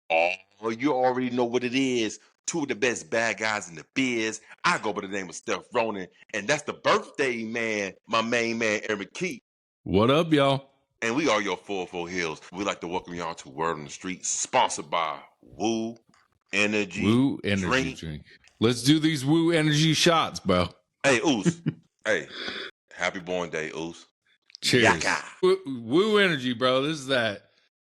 Oh, you already know what it is. Two of the best bad guys in the biz. I go by the name of Steph Ronan, and that's the birthday man, my main man, Eric Keith. What up, y'all? And we are your 44 Heelz. We'd like to welcome y'all to Word on the Street, sponsored by Woo Energy Drink. Let's do these Woo Energy shots, bro. Hey, Oos. Hey, happy born day, Oos. Cheers. Yaka. Woo Energy, bro. This is that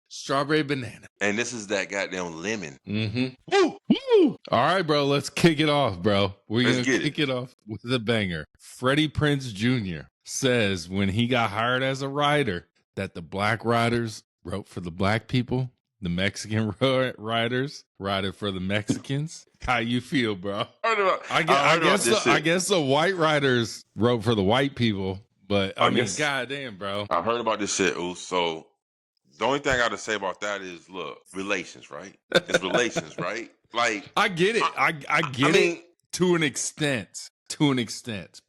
strawberry banana. And this is that goddamn lemon. Mm-hmm. Woo! Woo! All right, bro. Let's kick it off, bro. We're going to kick it off with a banger. Freddie Prinze Jr. says when he got hired as a writer that the black writers wrote for the black people, the Mexican writers wrote for the Mexicans. How you feel, bro? I guess the white writers wrote for the white people, but I mean, goddamn, bro. I heard about this shit, Oos. So the only thing I got to say about that is, look, relations, right? It's relations, right? Like, I get it. I get it to an extent.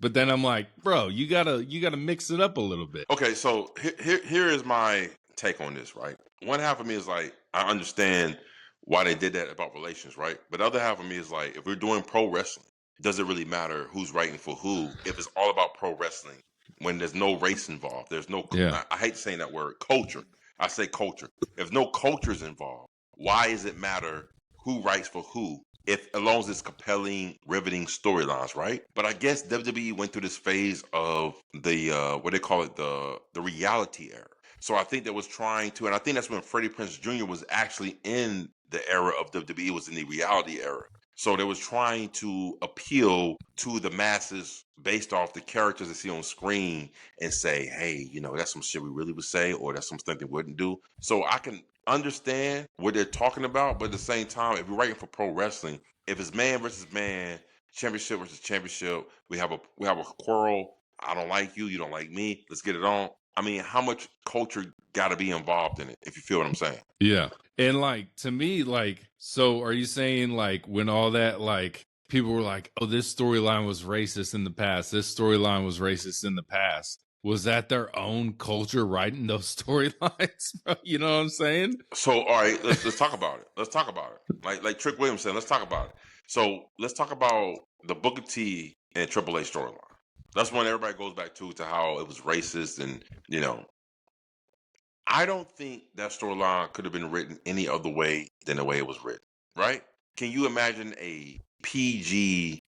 But then I'm like, bro, you gotta mix it up a little bit. Okay, so here is my take on this, right? One half of me is like, I understand why they did that about relations, right? But the other half of me is like, if we're doing pro wrestling, does it really matter who's writing for who if it's all about pro wrestling when there's no race involved? There's no, I hate saying that word, culture. I say culture. If no culture is involved, why does it matter who writes for who? If as long as it's compelling, riveting storylines, right? But I guess WWE went through this phase of the what they call it, the reality era. So I think that was trying to, and I think that's when Freddie Prinze Jr. was actually in the era of WWE, was in the reality era. So they was trying to appeal to the masses based off the characters they see on screen and say, hey, you know, that's some shit we really would say, or that's something they wouldn't do. So I can understand what they're talking about, but at the same time, if you're writing for pro wrestling, if it's man versus man, championship versus championship, we have a quarrel. I don't like you, you don't like me. Let's get it on. I mean, how much culture got to be involved in it, if you feel what I'm saying? Yeah. And like, to me, like, so are you saying like when all that, like, people were like, oh, this storyline was racist in the past, this storyline was racist in the past, was that their own culture writing those storylines? You know what I'm saying? So, all right, let's talk about it. Let's talk about it. Like Trick Williams said, let's talk about it. So let's talk about the Booker T and Triple H storyline. That's when everybody goes back to how it was racist, and you know, I don't think that storyline could have been written any other way than the way it was written. Right? Can you imagine a PG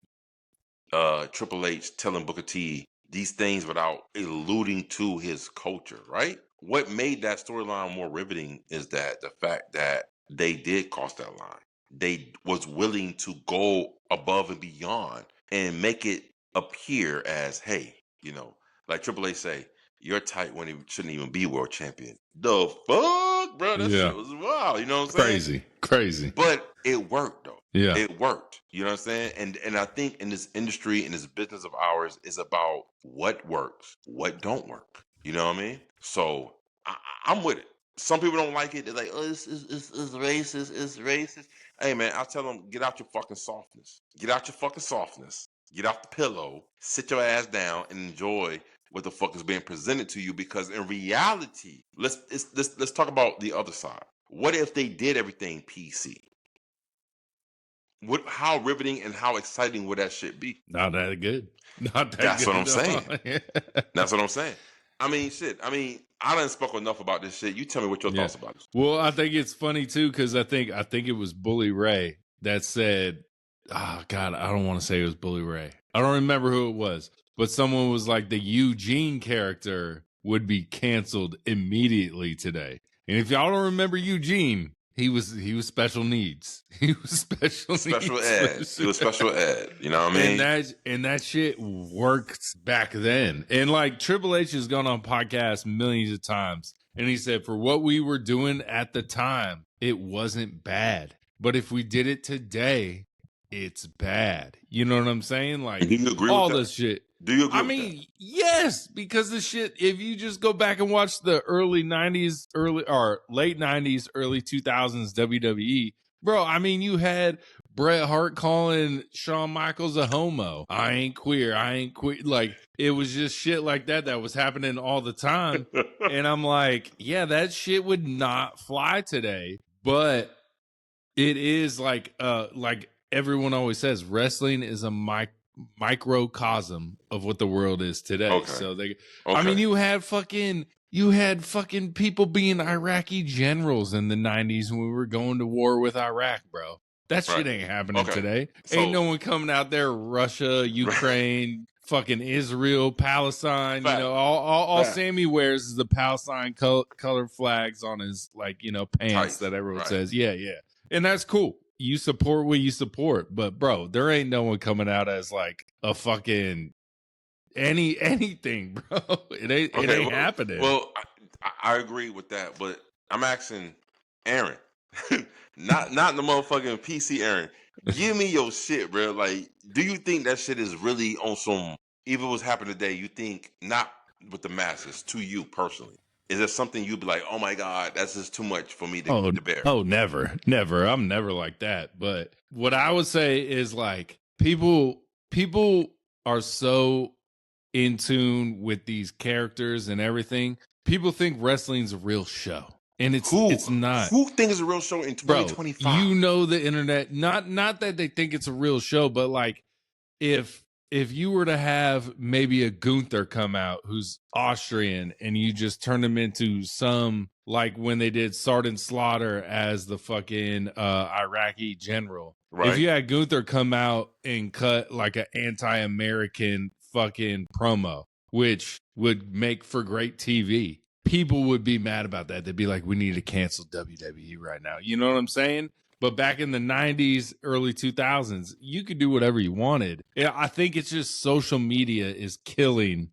Triple H telling Booker T these things without alluding to his culture? Right? What made that storyline more riveting is that the fact that they did cross that line. They was willing to go above and beyond and make it appear as, hey, you know, like Triple H say, you're tight when he shouldn't even be world champion. The fuck, bro? That shit was wild. You know what I'm saying? Crazy. But it worked, though. Yeah. It worked. You know what I'm saying? And I think in this industry, in this business of ours, is about what works, what don't work. You know what I mean? So I'm with it. Some people don't like it. They're like, oh, it's racist. It's racist. Hey, man, I'll tell them, get out your fucking softness. Get out your fucking softness. Get off the pillow. Sit your ass down and enjoy what the fuck is being presented to you. Because in reality, let's talk about the other side. What if they did everything PC? How riveting and how exciting would that shit be? Not that good. That's what I'm saying. That's what I'm saying. I mean, shit. I mean, I done spoke enough about this shit. You tell me what your thoughts about it. Well, I think it's funny too, because I think it was Bully Ray that said, oh God, I don't want to say it was Bully Ray. I don't remember who it was, but someone was like, the Eugene character would be canceled immediately today. And if y'all don't remember Eugene, he was special needs. He was special ed. He was special ed. You know what I mean? And that shit worked back then. And like Triple H has gone on podcasts millions of times, and he said for what we were doing at the time, it wasn't bad. But if we did it today, it's bad. You know what I'm saying? Like, do you agree all with that? this shit. Do you agree I mean, yes, because the shit, if you just go back and watch the early 90s, late 90s, early 2000s WWE, bro, I mean, you had Bret Hart calling Shawn Michaels a homo. I ain't queer. Like, it was just shit like that was happening all the time. And I'm like, yeah, that shit would not fly today. But It is like everyone always says, wrestling is a microcosm of what the world is today. Okay. So I mean, you had fucking people being Iraqi generals in the 90s when we were going to war with Iraq, bro. That shit ain't happening today. So, ain't no one coming out there, Russia, Ukraine, fucking Israel, Palestine. Fact. You know, all Sammy wears is the Palestine colored flags on his, like, you know, pants that everyone says, yeah. And that's cool. You support what you support. But, bro, there ain't no one coming out as, like, a fucking anything, bro. It ain't happening. Well, I agree with that. But I'm asking Aaron, not the motherfucking PC Aaron. Give me your shit, bro. Like, do you think that shit is really on some, if it was happening today, you think, not with the masses, to you personally? Is there something you'd be like, oh my God, that's just too much for me to bear? Oh, never. I'm never like that. But what I would say is, like, people are so in tune with these characters and everything. People think wrestling's a real show. And it's not. Who thinks it's a real show in 2025? Bro, you know, the internet, not that they think it's a real show, but like, if you were to have maybe a Gunther come out who's Austrian and you just turn him into some, like when they did Sergeant Slaughter as the fucking Iraqi general. Right. If you had Gunther come out and cut like an anti-American fucking promo, which would make for great TV, people would be mad about that. They'd be like, we need to cancel WWE right now. You know what I'm saying? But back in the 90s, early 2000s, you could do whatever you wanted. Yeah, I think it's just social media is killing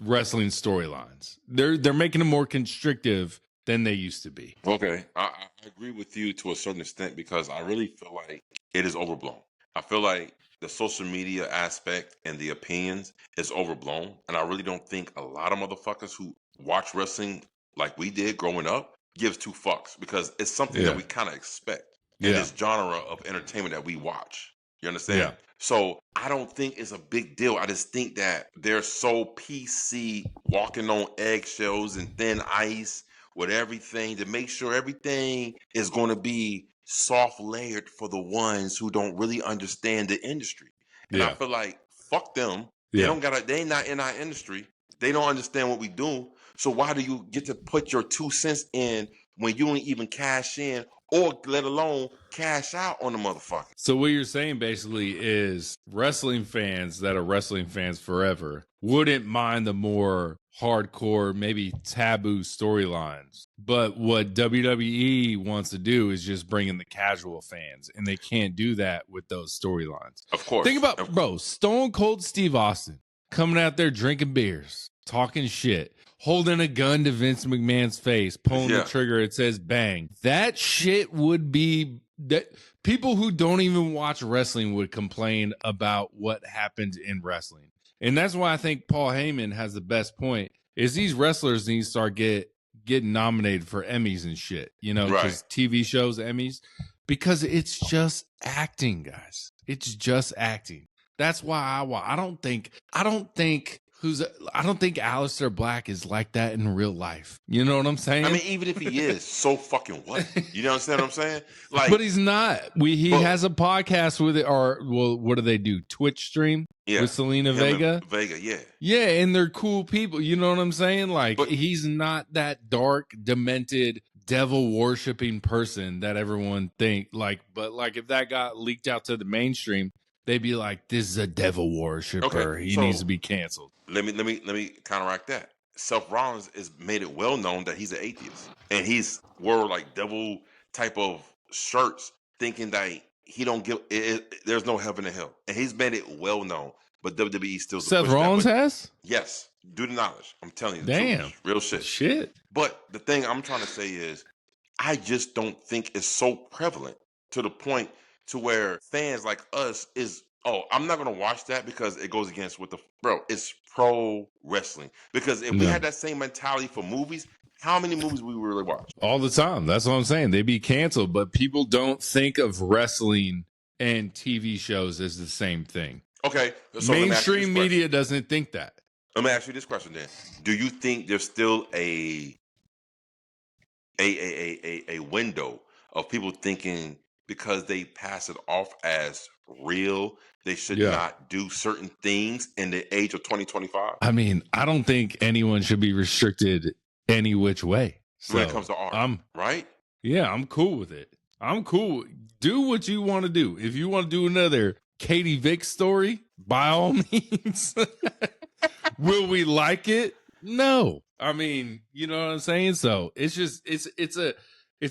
wrestling storylines. They're making them more constrictive than they used to be. Okay, I agree with you to a certain extent because I really feel like it is overblown. I feel like the social media aspect and the opinions is overblown. And I really don't think a lot of motherfuckers who watch wrestling like we did growing up gives two fucks because it's something that we kind of expect in this genre of entertainment that we watch. You understand? Yeah. So I don't think it's a big deal. I just think that they're so PC, walking on eggshells and thin ice with everything to make sure everything is going to be soft layered for the ones who don't really understand the industry. And I feel like fuck them. They ain't not in our industry. They don't understand what we do. So why do you get to put your 2 cents in when you don't even cash in or let alone cash out on the motherfucker? So what you're saying basically is wrestling fans that are wrestling fans forever wouldn't mind the more hardcore, maybe taboo storylines. But what WWE wants to do is just bring in the casual fans, and they can't do that with those storylines. Of course. Think about, bro, Stone Cold Steve Austin coming out there drinking beers, talking shit, holding a gun to Vince McMahon's face, pulling the trigger, it says bang. That shit would be that people who don't even watch wrestling would complain about what happened in wrestling. And that's why I think Paul Heyman has the best point is these wrestlers need to start getting nominated for Emmys and shit, you know, because TV shows, Emmys, because it's just acting, guys. It's just acting. That's why I don't think Aleister Black is like that in real life. You know what I'm saying? I mean, even if he is, so fucking what? You understand what I'm saying? Like, but he's not. He has a podcast with it, or well, what do they do? Twitch stream with Selena Vega. Yeah, and they're cool people. You know what I'm saying? Like, he's not that dark, demented, devil worshiping person that everyone think. Like, but like if that got leaked out to the mainstream, they'd be like, "This is a devil worshiper. Okay, he needs to be canceled." Let me counteract that. Seth Rollins is made it well known that he's an atheist, and he's wore like devil type of shirts, thinking that he don't give. There's no heaven and hell, and he's made it well known. But WWE still. Seth Rollins has. Yes, do the knowledge. I'm telling you. Damn, truth, real shit. But the thing I'm trying to say is, I just don't think it's so prevalent to the point to where fans like us is, oh, I'm not going to watch that because it goes against what it's pro wrestling. Because if we had that same mentality for movies, how many movies we really watch? All the time. That's what I'm saying. They be canceled, but people don't think of wrestling and TV shows as the same thing. Okay. So mainstream media doesn't think that. Let me ask you this question then. Do you think there's still a window of people thinking because they pass it off as real, they should not do certain things in the age of 2025. I mean, I don't think anyone should be restricted any which way. So, when it comes to art, right? Yeah, I'm cool with it. I'm cool. Do what you want to do. If you want to do another Katie Vick story, by all means. Will we like it? No. I mean, you know what I'm saying? So it's just it's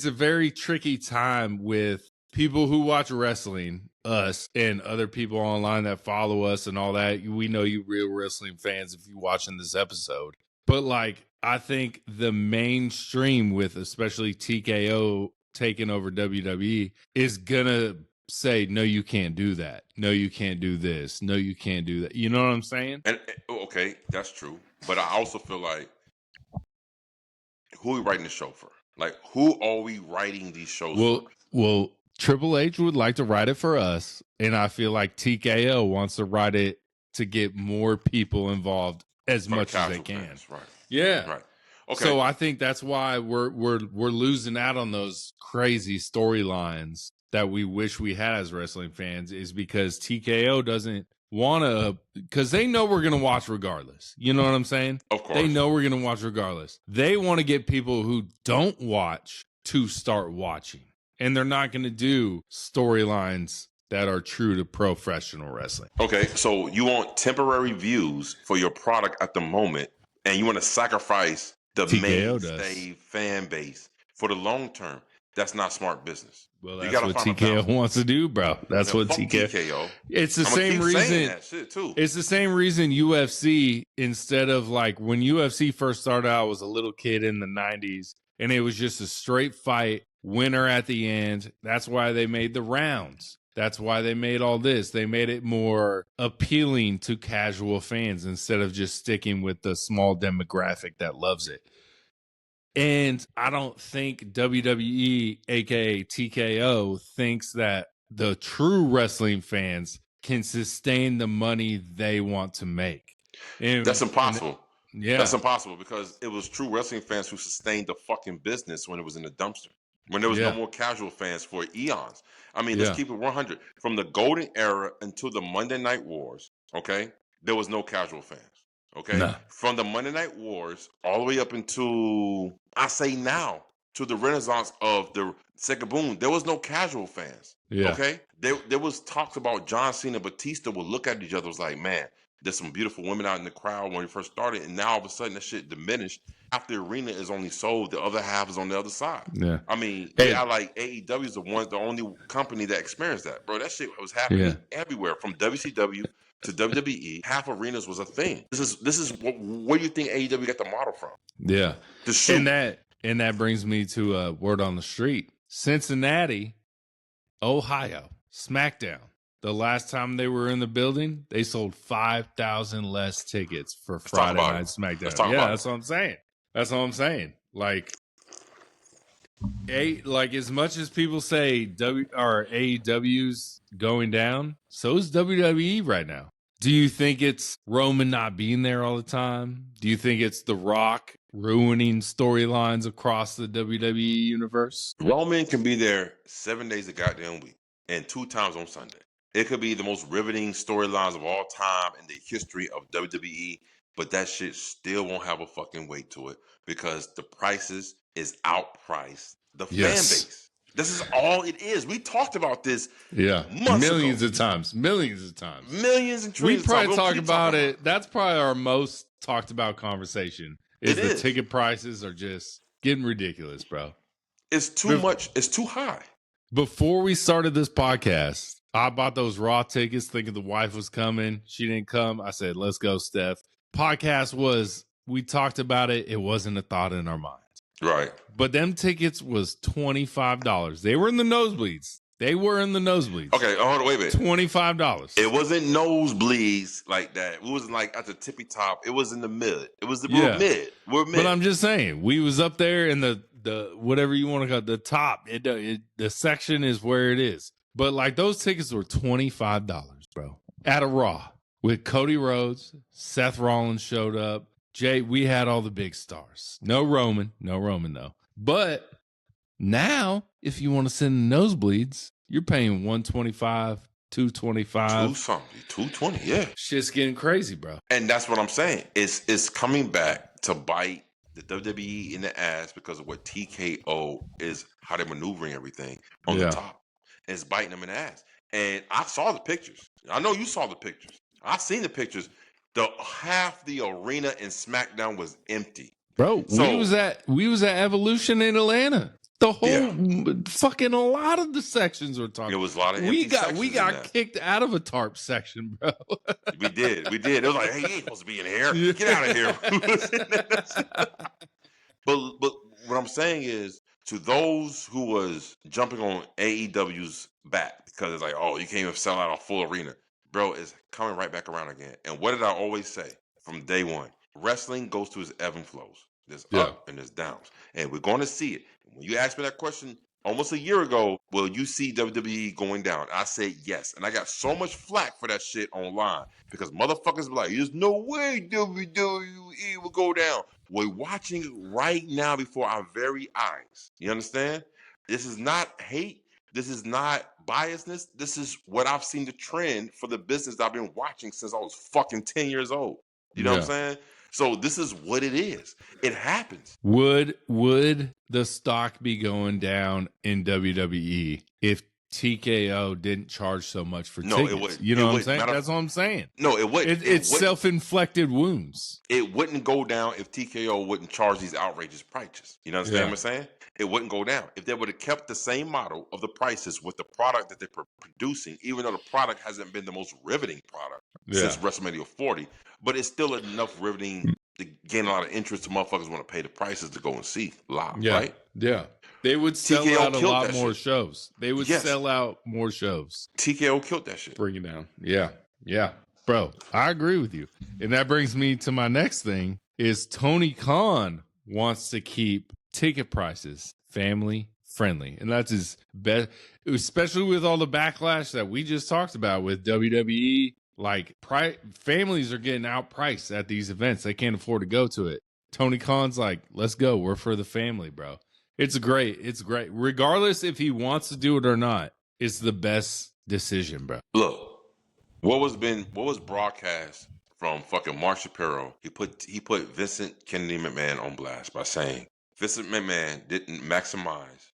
a very tricky time with people who watch wrestling, us and other people online that follow us and all that. We know you real wrestling fans if you're watching this episode. But like, I think the mainstream with especially TKO taking over WWE is gonna say, no, you can't do that. No, you can't do this. No, you can't do that. You know what I'm saying? And okay, that's true. But I also feel like, who are we writing the show for? Like, who are we writing these shows for? Well, Triple H would like to write it for us, and I feel like TKO wants to write it to get more people involved as much as they can. Fans, right. Yeah. Right. Okay. So I think that's why we're losing out on those crazy storylines that we wish we had as wrestling fans, is because TKO doesn't want to, because they know we're going to watch regardless. You know what I'm saying? Of course. They know we're going to watch regardless. They want to get people who don't watch to start watching. And they're not going to do storylines that are true to professional wrestling. Okay, so you want temporary views for your product at the moment, and you want to sacrifice the mainstay fan base for the long term. That's not smart business. Well, that's what TKO wants to do, bro. That's what TKO. It's the same reason. That shit too. It's the same reason UFC, instead of like when UFC first started out, I was a little kid in the 90s, and it was just a straight fight, winner at the end. That's why they made the rounds. That's why they made all this. They made it more appealing to casual fans instead of just sticking with the small demographic that loves it. And I don't think WWE, aka TKO, thinks that the true wrestling fans can sustain the money they want to make. And that's impossible. Yeah. That's impossible, because it was true wrestling fans who sustained the fucking business when it was in the dumpster. When there was no more casual fans for eons. I mean, let's keep it 100. From the golden era until the Monday Night Wars, okay, there was no casual fans, okay? Nah. From the Monday Night Wars all the way up into, I say now, to the renaissance of the second boom, there was no casual fans, okay? There was talks about John Cena and Batista would look at each other, was like, man, there's some beautiful women out in the crowd when we first started, and now all of a sudden that shit diminished. Half the arena is only sold, the other half is on the other side. Yeah, I mean, I like AEW is the only company that experienced that, bro. That shit was happening everywhere, from WCW to WWE. Half arenas was a thing. This is where do you think AEW got the model from? Yeah, and that brings me to a word on the street. Cincinnati, Ohio, SmackDown. The last time they were in the building, they sold 5,000 less tickets for Friday Night SmackDown. That's what I'm saying. That's all I'm saying. Like as much as people say AEW's going down, so is WWE right now. Do you think it's Roman not being there all the time? Do you think it's The Rock ruining storylines across the WWE universe? Roman can be there 7 days a goddamn week and 2 times on Sunday. It could be the most riveting storylines of all time in the history of WWE, but that shit still won't have a fucking weight to it, because the prices is outpriced the fan base. This is all it is. We talked about this millions of times. Millions and trillions we probably talk about it. That's probably our most talked about conversation. The ticket prices are just getting ridiculous, bro. It's too much. It's too high. Before we started this podcast, I bought those Raw tickets thinking the wife was coming. She didn't come. I said, let's go, Steph. We talked about it. It wasn't a thought in our minds. Right. But them tickets was $25. They were in the nosebleeds. Okay, hold on, wait a minute. $25. It wasn't nosebleeds like that. It wasn't like at the tippy top. It was in the mid. It was we're mid. But I'm just saying, we was up there in the whatever you want to call it, the top. The section is where it is. But like those tickets were $25, bro, at a Raw with Cody Rhodes. Seth Rollins showed up. We had all the big stars. No Roman though. But Now, if you want to send nosebleeds, you're paying $125, $225, $220. Yeah, shit's getting crazy, bro. And that's what I'm saying. It's coming back to bite the WWE in the ass because of what TKO is, how they're maneuvering everything on the top. And it's biting them in the ass. And I saw the pictures. I know you saw the pictures. I seen the pictures. Half the arena in SmackDown was empty. Bro, we was at Evolution in Atlanta. The whole fucking a lot of the sections were talking. It was a lot of empty sections. We got kicked out of a tarp section, bro. We did. It was like, hey, you ain't supposed to be in here. Get out of here. But what I'm saying is, to those who was jumping on AEW's back because it's like, oh, you can't even sell out a full arena, bro, it's coming right back around again. And what did I always say from day one? Wrestling goes through its ebb and flows. There's up and there's downs, and we're going to see it. When you asked me that question almost a year ago, will you see WWE going down? I said yes, and I got so much flack for that shit online because motherfuckers be like, there's no way WWE will go down. We're watching it right now before our very eyes. You understand? This is not hate. This is not biasness. This is what I've seen the trend for the business that I've been watching since I was fucking 10 years old. You know what I'm saying? So this is what it is. It happens. Would the stock be going down in WWE if TKO didn't charge so much for tickets? It wouldn't. You know what I'm saying? That's what I'm saying. No, it wouldn't. It's self-inflicted wounds. It wouldn't go down if TKO wouldn't charge these outrageous prices. You know what I'm saying? It wouldn't go down. If they would have kept the same model of the prices with the product that they're producing, even though the product hasn't been the most riveting product since WrestleMania 40, but it's still enough riveting to gain a lot of interest to motherfuckers want to pay the prices to go and see live, right? Yeah. They would sell out a lot more shows. They would sell out more shows. TKO killed that shit. Bring it down. Yeah. Yeah. Bro, I agree with you. And that brings me to my next thing is Tony Khan wants to keep ticket prices family friendly. And that's his best, especially with all the backlash that we just talked about with WWE. Like, families are getting outpriced at these events. They can't afford to go to it. Tony Khan's like, let's go. We're for the family, bro. It's great. It's great. Regardless if he wants to do it or not, it's the best decision, bro. Look, what was broadcast from fucking Mark Shapiro? He put Vincent Kennedy McMahon on blast by saying Vincent McMahon didn't maximize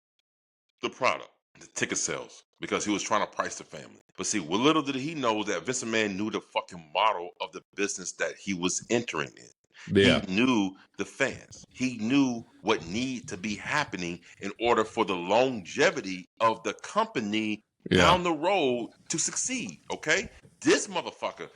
the product, the ticket sales, because he was trying to price the family. But see, what little did he know that Vince McMahon knew the fucking model of the business that he was entering in. Yeah. He knew the fans. He knew what needed to be happening in order for the longevity of the company down the road to succeed, okay? This motherfucker,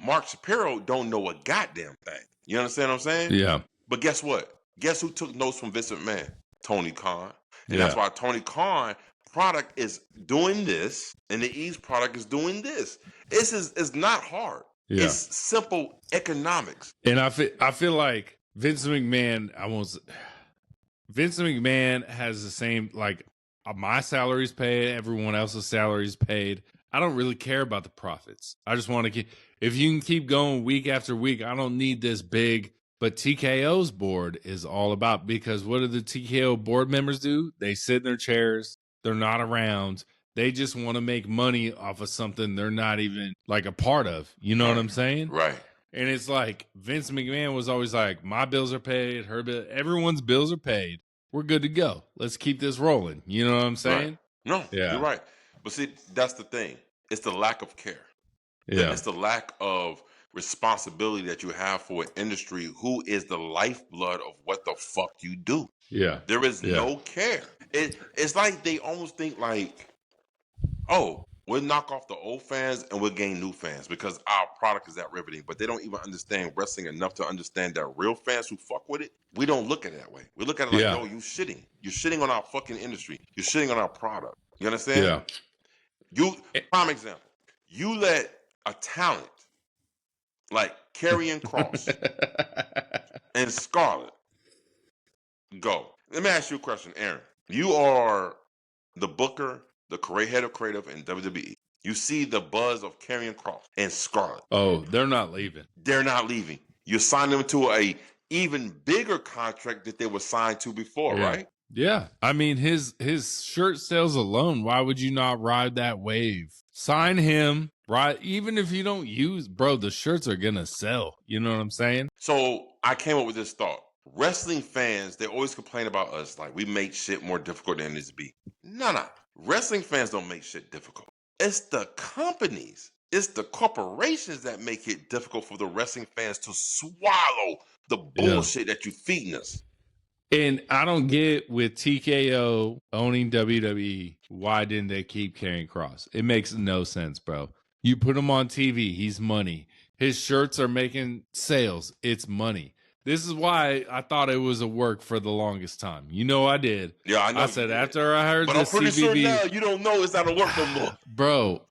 Mark Shapiro, don't know a goddamn thing. You understand what I'm saying? Yeah. But guess what? Guess who took notes from Vince McMahon? Tony Khan. And that's why Tony Khan product is doing this, and the Ease product is doing this. This is not hard. Yeah. It's simple economics. And I feel like Vince McMahon has the same, like, my salary's paid, everyone else's salary's paid. I don't really care about the profits. I just want to keep, if you can keep going week after week, I don't need this big. But TKO's board is all about, because what do the TKO board members do? They sit in their chairs. They're not around. They just want to make money off of something they're not even like a part of. You know what I'm saying? Right. And it's like Vince McMahon was always like, my bills are paid, everyone's bills are paid. We're good to go. Let's keep this rolling. You know what I'm saying? Right. No, you're right. But see, that's the thing. It's the lack of care. Yeah. It's the lack of responsibility that you have for an industry who is the lifeblood of what the fuck you do. Yeah. There is no care. It's like they almost think like, oh, we'll knock off the old fans and we'll gain new fans because our product is that riveting. But they don't even understand wrestling enough to understand that real fans who fuck with it, we don't look at it that way. We look at it like, no, you shitting. You're shitting on our fucking industry. You're shitting on our product. You understand? Yeah. Prime example. You let a talent like Karrion Kross and Scarlett go. Let me ask you a question, Aaron. You are the booker, the head of creative in WWE. You see the buzz of Karrion Kross and Scarlett. Oh, they're not leaving. They're not leaving. You sign them to a even bigger contract that they were signed to before, right? Yeah. I mean, his shirt sales alone, why would you not ride that wave? Sign him, right? Even if you don't use, bro, the shirts are going to sell. You know what I'm saying? So I came up with this thought. Wrestling fans, they always complain about us like we make shit more difficult than it needs to be. No. Wrestling fans don't make shit difficult. It's the companies, it's the corporations that make it difficult for the wrestling fans to swallow the bullshit that you're feeding us. And I don't get with TKO owning WWE, why didn't they keep Karrion Kross? It makes no sense, bro. You put him on TV, he's money. His shirts are making sales. It's money. This is why I thought it was a work for the longest time. You know I did. Yeah, I know. I said after I heard but I'm pretty sure now you don't know it's not a work no more. Bro,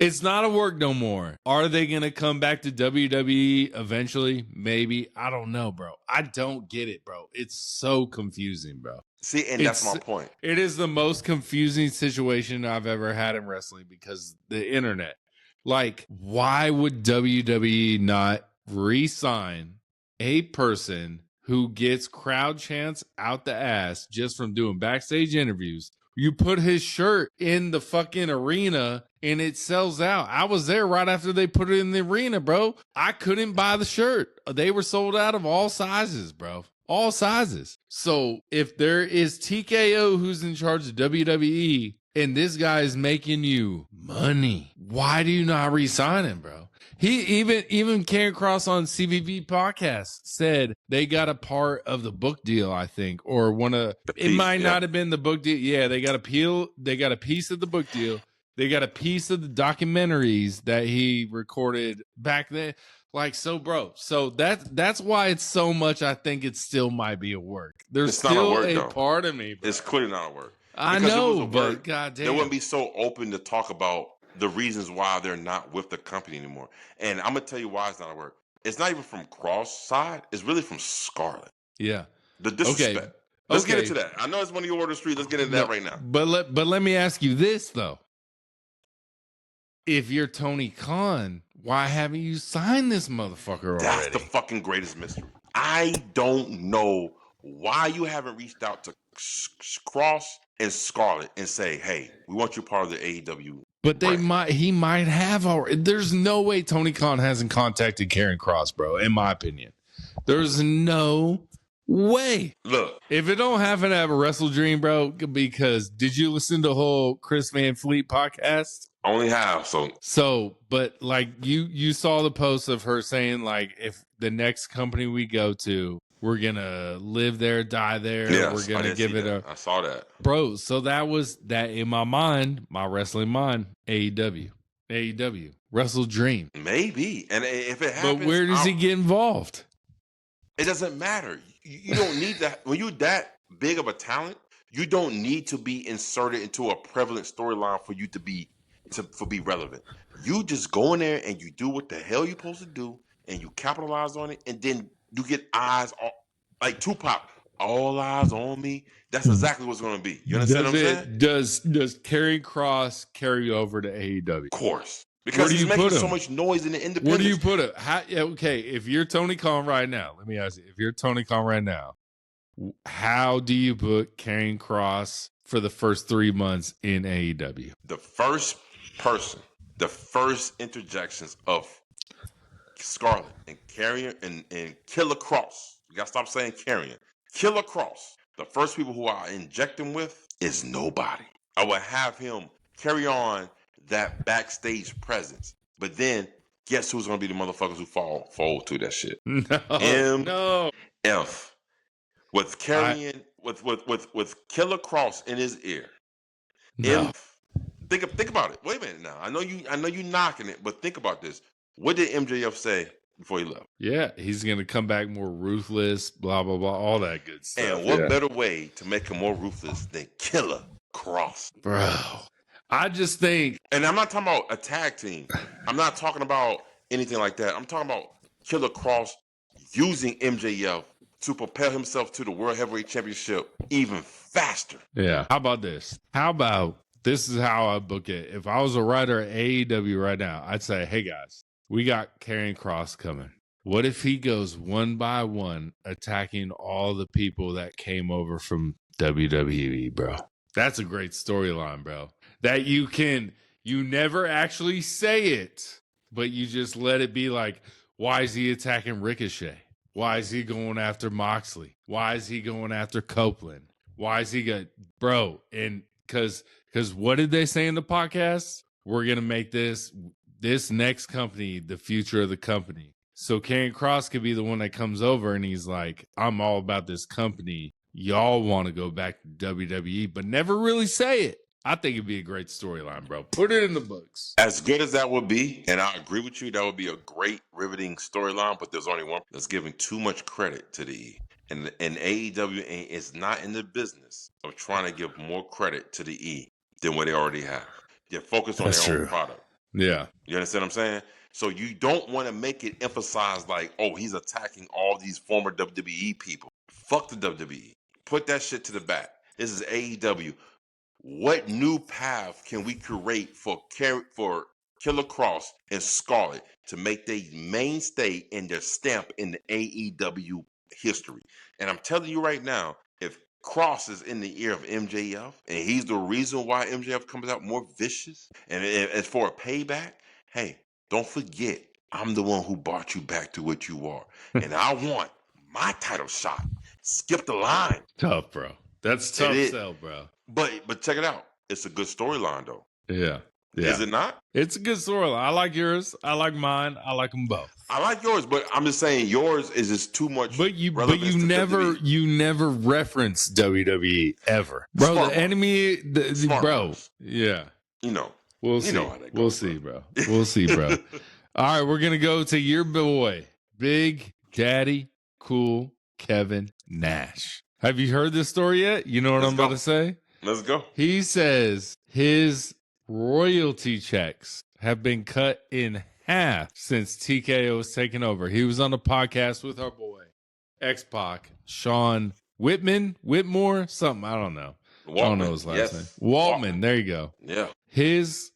it's not a work no more. Are they going to come back to WWE eventually? Maybe. I don't know, bro. I don't get it, bro. It's so confusing, bro. See, and that's my point. It is the most confusing situation I've ever had in wrestling because the internet. Like, why would WWE not re-sign a person who gets crowd chants out the ass just from doing backstage interviews? You put his shirt in the fucking arena and it sells out. I was there right after they put it in the arena, bro. I couldn't buy the shirt. They were sold out of all sizes, bro. All sizes. So if there is TKO who's in charge of WWE and this guy is making you money, why do you not re-sign him, bro? He even Karrion Kross on CVV podcast said they got a part of the book deal, I think, or it might not have been the book deal. Yeah, they got a piece of the book deal. They got a piece of the documentaries that he recorded back then. Like, so bro, so that's why it's so much. I think it still might be a work. There's still a part of me, bro. It's clearly not a work. I know, but goddamn, they wouldn't be so open to talk about the reasons why they're not with the company anymore. And I'm gonna tell you why it's not a work. It's not even from Kross' side. It's really from Scarlett. Yeah, the disrespect. Okay. Let's get into that. I know it's one of your order street. Let's get into that right now. But let me ask you this though: if you're Tony Khan, why haven't you signed this motherfucker already? That's the fucking greatest mystery. I don't know why you haven't reached out to Kross and Scarlett and say, "Hey, we want you part of the AEW." But he might have already. There's no way Tony Khan hasn't contacted Karrion Kross, bro. In my opinion, there's no way. Look, if it don't happen to have a Wrestle Dream, bro, because did you listen to the whole Chris Van Fleet podcast? Only have so, but like you saw the post of her saying like, if the next company we go to, we're gonna live there, die there. Yes, we're gonna give it a. I saw that, bro. So that was that in my mind, my wrestling mind. AEW, Wrestle Dream, maybe. And if it happens, but where does he get involved? It doesn't matter. You don't need that when you're that big of a talent. You don't need to be inserted into a prevalent storyline for you to be relevant. You just go in there and you do what the hell you're supposed to do, and you capitalize on it, and then you get eyes on, like Tupac, all eyes on me. That's exactly what's going to be. You understand what I'm saying? Does Karrion Kross carry over to AEW? Of course. Because he's making so much noise in the independents. Where do you put it? Okay, if you're Tony Khan right now, let me ask you. If you're Tony Khan right now, how do you put Karrion Kross for the first 3 months in AEW? The first interjections of Scarlett and Karrion and Killer Kross. You got to stop saying Karrion. Killer Kross. The first people who I inject him with is nobody. I would have him carry on that backstage presence. But then, guess who's going to be the motherfuckers who fall to that shit? No. F. With Karrion, with Killer Kross in his ear. No. F. Think about it. Wait a minute now. I know you knocking it, but think about this. What did MJF say before he left? Yeah, he's going to come back more ruthless, blah, blah, blah, all that good stuff. And what better way to make him more ruthless than Killer Kross? Bro, I just think... And I'm not talking about a tag team. I'm not talking about anything like that. I'm talking about Killer Kross using MJF to propel himself to the World Heavyweight Championship even faster. Yeah. How about this? This is how I book it. If I was a writer at AEW right now, I'd say, hey, guys, we got Karrion Kross coming. What if he goes one by one attacking all the people that came over from WWE, bro? That's a great storyline, bro. That you never actually say it, but you just let it be like, why is he attacking Ricochet? Why is he going after Moxley? Why is he going after Copeland? Why is he going, bro? And because what did they say in the podcast? We're going to make this next company the future of the company. So Karrion Kross could be the one that comes over and he's like, I'm all about this company. Y'all want to go back to WWE, but never really say it. I think it'd be a great storyline, bro. Put it in the books. As good as that would be, and I agree with you, that would be a great, riveting storyline, but there's only one that's giving too much credit to the E. And AEW is not in the business of trying to give more credit to the E than what they already have. They're focused on their own product. Yeah. You understand what I'm saying? So you don't want to make it emphasize like, oh, he's attacking all these former WWE people. Fuck the WWE. Put that shit to the back. This is AEW. What new path can we create for Killer Kross and Scarlett to make their mainstay and their stamp in the AEW history? And I'm telling you right now, if Kross is in the ear of MJF and he's the reason why MJF comes out more vicious and as for a payback, hey, don't forget, I'm the one who brought you back to what you are. And I want my title shot. Skip the line. Tough, bro. That's tough sell, bro. But check it out. It's a good storyline, though. Yeah. Is it not? It's a good storyline. I like yours. I like mine. I like them both. I like yours, but I'm just saying yours is just too much. But you never reference WWE ever, bro. Smart the enemy, bro. Moves. Yeah. We'll see. Know how that goes, we'll see, bro. We'll see, bro. All right, we're gonna go to your boy, Big Daddy Cool Kevin Nash. Have you heard this story yet? You know what I'm about to say? Let's go. He says his royalty checks have been cut in half since TKO was taken over. He was on a podcast with our boy, X-Pac, Sean Whitmore, something. I don't know. Waltman. I don't know his last name. Waltman. There you go. Yeah. His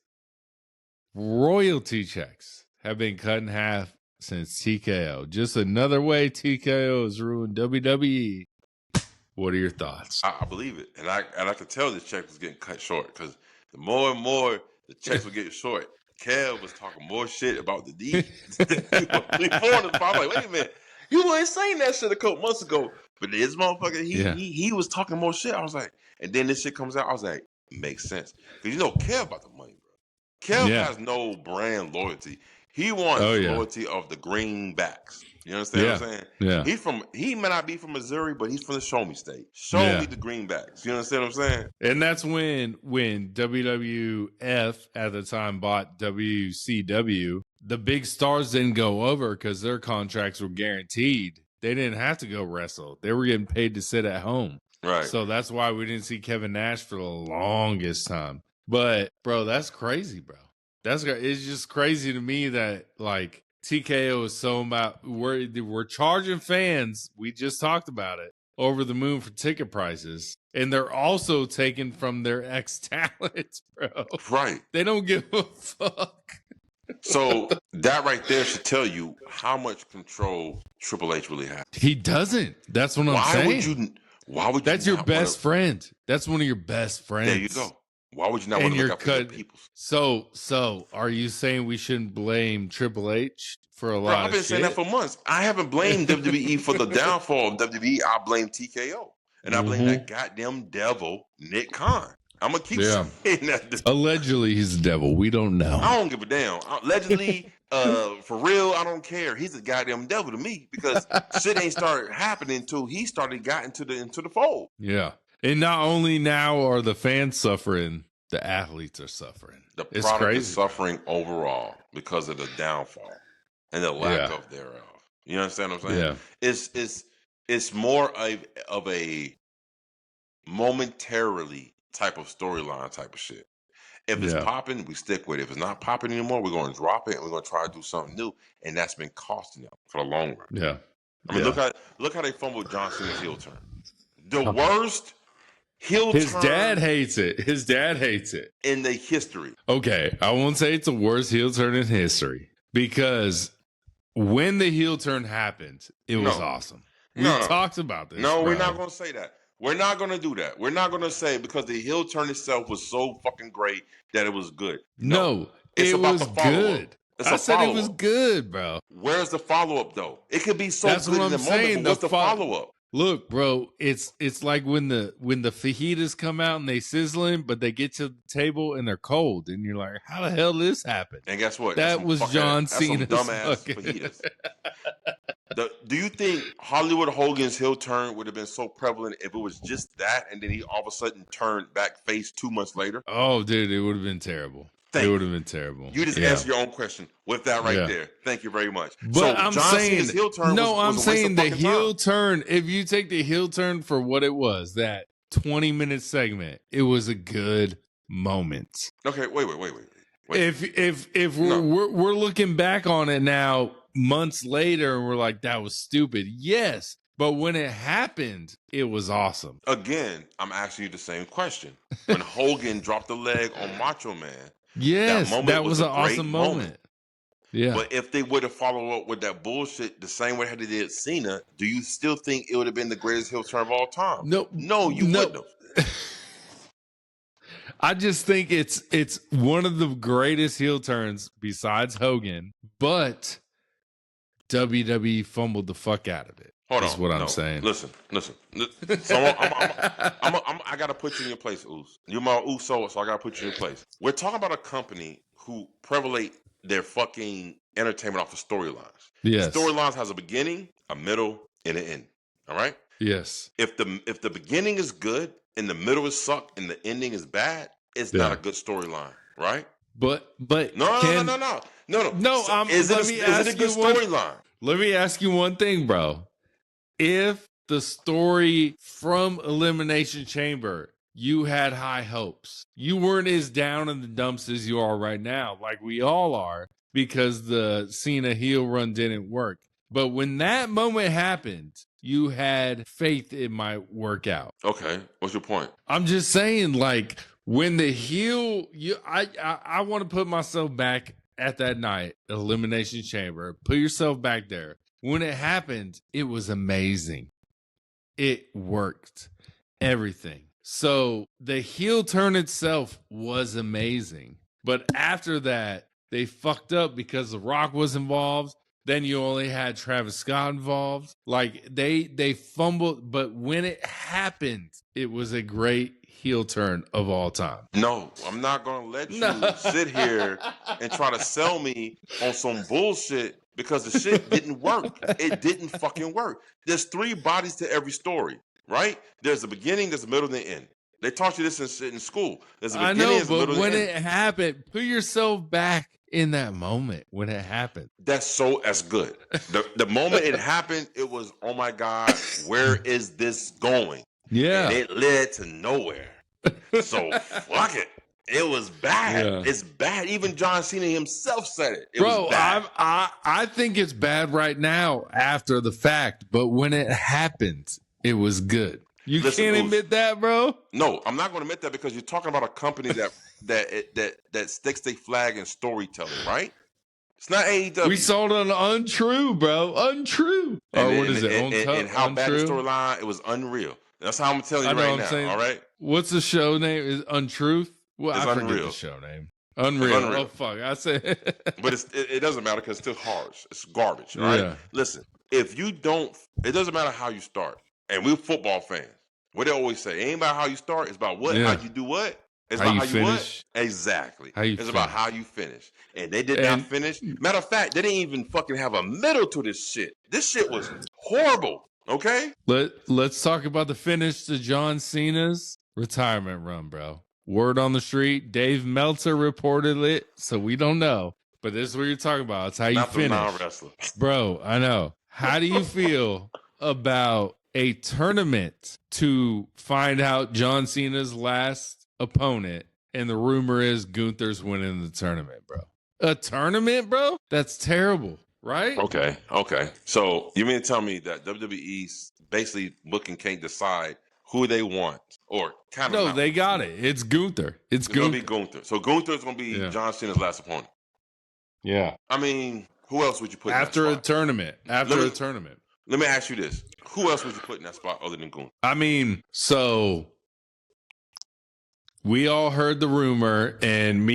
royalty checks have been cut in half since TKO. Just another way TKO has ruined WWE. What are your thoughts? I believe it. And I could tell this check was getting cut short because the more and more the checks were getting short, Kev was talking more shit about the D. I'm like, wait a minute. You weren't saying that shit a couple months ago. But this motherfucker, he was talking more shit. I was like, and then this shit comes out. I was like, it makes sense. Because Kev about the money, bro. Kev has no brand loyalty. He wants loyalty of the greenbacks. You understand what I'm saying? Yeah. He may not be from Missouri, but he's from the Show Me State. Show me the greenbacks. You understand what I'm saying? And that's when WWF at the time bought WCW, the big stars didn't go over because their contracts were guaranteed. They didn't have to go wrestle. They were getting paid to sit at home. Right. So that's why we didn't see Kevin Nash for the longest time. But, bro, that's crazy, bro. It's just crazy to me that, like, TKO is so about we're charging fans. We just talked about it over the moon for ticket prices, and they're also taking from their ex-talents, bro. Right? They don't give a fuck. So that right there should tell you how much control Triple H really has. He doesn't. That's what I'm saying. Why would you? That's your best friend. That's one of your best friends. There you go. Why would you not want to look out for your people? So are you saying we shouldn't blame Triple H for a lot of shit? I've been saying that for months. I haven't blamed WWE for the downfall of WWE. I blame TKO. And I blame that goddamn devil, Nick Khan. I'm going to keep saying that. Allegedly, he's the devil. We don't know. I don't give a damn. Allegedly, for real, I don't care. He's a goddamn devil to me because shit ain't started happening until he got into the fold. Yeah. And not only now are the fans suffering, the athletes are suffering. The product is suffering overall because of the downfall and the lack of thereof. You understand what I'm saying? Yeah. It's more of a momentarily type of storyline type of shit. If it's popping, we stick with it. If it's not popping anymore, we're going to drop it and we're going to try to do something new. And that's been costing them for the long run. Yeah. I mean, look how they fumbled John Cena's heel turn. The worst heel turn. His dad hates it in the history. Okay, I won't say it's the worst heel turn in history because when the heel turn happened, it was awesome. We talked about this. No, we're not going to say that. We're not going to do that. We're not going to say because the heel turn itself was so fucking great that it was good. No, it's it about was the follow-up. good. I said it was good, bro. Where's the follow-up, though? It could be so That's good what in I'm the saying. moment, but what's the follow-up? Look, bro, it's like when the fajitas come out and they sizzling, but they get to the table and they're cold, and you're like, how the hell did this happen? And guess what? That was John Cena's dumbass fajitas. Do you think Hollywood Hogan's heel turn would have been so prevalent if it was just that, and then he all of a sudden turned back face 2 months later? Oh, dude, it would have been terrible. It would have been terrible. You just answered your own question with that there. Thank you very much. But so I'm John saying Cena's heel turn I'm saying the heel turn. If you take the heel turn for what it was, that 20-minute segment, it was a good moment. Okay, wait. If we're looking back on it now, months later, and we're like, that was stupid. Yes. But when it happened, it was awesome. Again, I'm asking you the same question. When Hogan dropped the leg on Macho Man, yes, that was an awesome moment. Yeah. But if they would have followed up with that bullshit the same way they did Cena, do you still think it would have been the greatest heel turn of all time? No, you wouldn't have. I just think it's one of the greatest heel turns besides Hogan, but WWE fumbled the fuck out of it. Hold on. That's what I'm saying. Listen. So I got to put you in your place, Oos. You're my Uso, so I got to put you in your place. We're talking about a company who prevalate their fucking entertainment off of storylines. Yes. Storylines has a beginning, a middle, and an end. All right? Yes. If the beginning is good and the middle is suck and the ending is bad, it's not a good storyline, right? But no. So is it a good storyline? Let me ask you one thing, bro. If the story from Elimination Chamber, you had high hopes, you weren't as down in the dumps as you are right now, like we all are, because the Cena heel run didn't work. But when that moment happened, you had faith it might work out. Okay, what's your point? I'm just saying, like, when the heel, I want to put myself back at that night, Elimination Chamber. Put yourself back there. When it happened, it was amazing. It worked. Everything. So the heel turn itself was amazing. But after that, they fucked up because The Rock was involved. Then you only had Travis Scott involved. Like, they fumbled. But when it happened, it was a great heel turn of all time. No, I'm not going to let you sit here and try to sell me on some bullshit because the shit didn't work. It didn't fucking work. There's 3 bodies to every story, right? There's a beginning, there's a middle, and the end. They taught you this in school. There's a beginning, there's a middle, and the end. When it happened, put yourself back in that moment when it happened. That's good. The moment it happened, it was, oh my God, where is this going? Yeah. And it led to nowhere. So fuck it. It was bad. Yeah. It's bad. Even John Cena himself said it. It was bad. I think it's bad right now after the fact, but when it happened, it was good. Listen, can't admit that, bro? No, I'm not going to admit that because you're talking about a company that sticks their flag in storytelling, right? It's not AEW. We sold on untrue, bro. Untrue. What is it? And how bad the storyline, it was unreal. That's how I'm telling you right now. Saying, all right. What's the show name? Is Untruth? Well, it's I forget Unreal. The show name. Unreal. Oh fuck! I said. But it doesn't matter because it's still harsh. It's garbage. All right. Yeah. Listen, if you don't, it doesn't matter how you start. And we're football fans. What they always say, it ain't about how you start. It's about what, how you do what. It's about how you finish. What? Exactly. It's about how you finish. And they did not finish. Matter of fact, they didn't even fucking have a middle to this shit. This shit was horrible. Okay? Let's talk about the finish to John Cena's retirement run, bro. Word on the street, Dave Meltzer reported it, so we don't know. But this is what you're talking about. It's how you finish. Not the non-wrestler. Bro, I know. How do you feel about a tournament to find out John Cena's last opponent, and the rumor is Gunther's winning the tournament, bro? A tournament, bro? That's terrible, right? Okay. So you mean to tell me that WWE's basically looking can't decide who they want, or kind of? No, they got it. It's Gunther. It's going to be Gunther. So Gunther's going to be John Cena's last opponent. Yeah. I mean, Who else would you put after in that spot? After a tournament. Let me ask you this. Who else would you put in that spot other than Gunther? I mean, so we all heard the rumor, and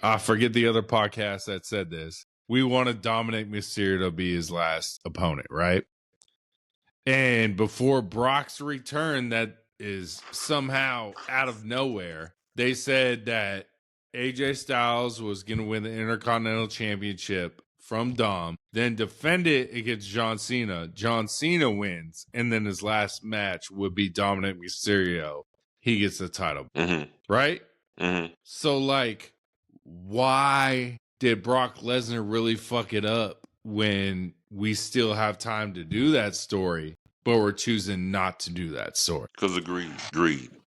I forget the other podcast that said this. We wanted Dominik Mysterio to be his last opponent, right? And before Brock's return, that is somehow out of nowhere, they said that AJ Styles was going to win the Intercontinental Championship from Dom, then defend it against John Cena. John Cena wins, and then his last match would be Dominik Mysterio. He gets the title, right? Mm-hmm. So, like, why did Brock Lesnar really fuck it up when we still have time to do that story, but we're choosing not to do that story? Because of greed.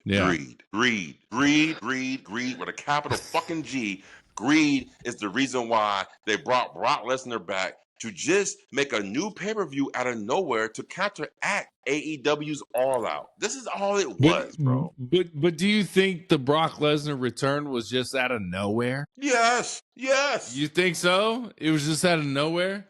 Yeah. Greed with a capital fucking G. Greed is the reason why they brought Brock Lesnar back to just make a new pay-per-view out of nowhere to counteract AEW's All Out. This is all it was, bro. But do you think the Brock Lesnar return was just out of nowhere? Yes. You think so? It was just out of nowhere?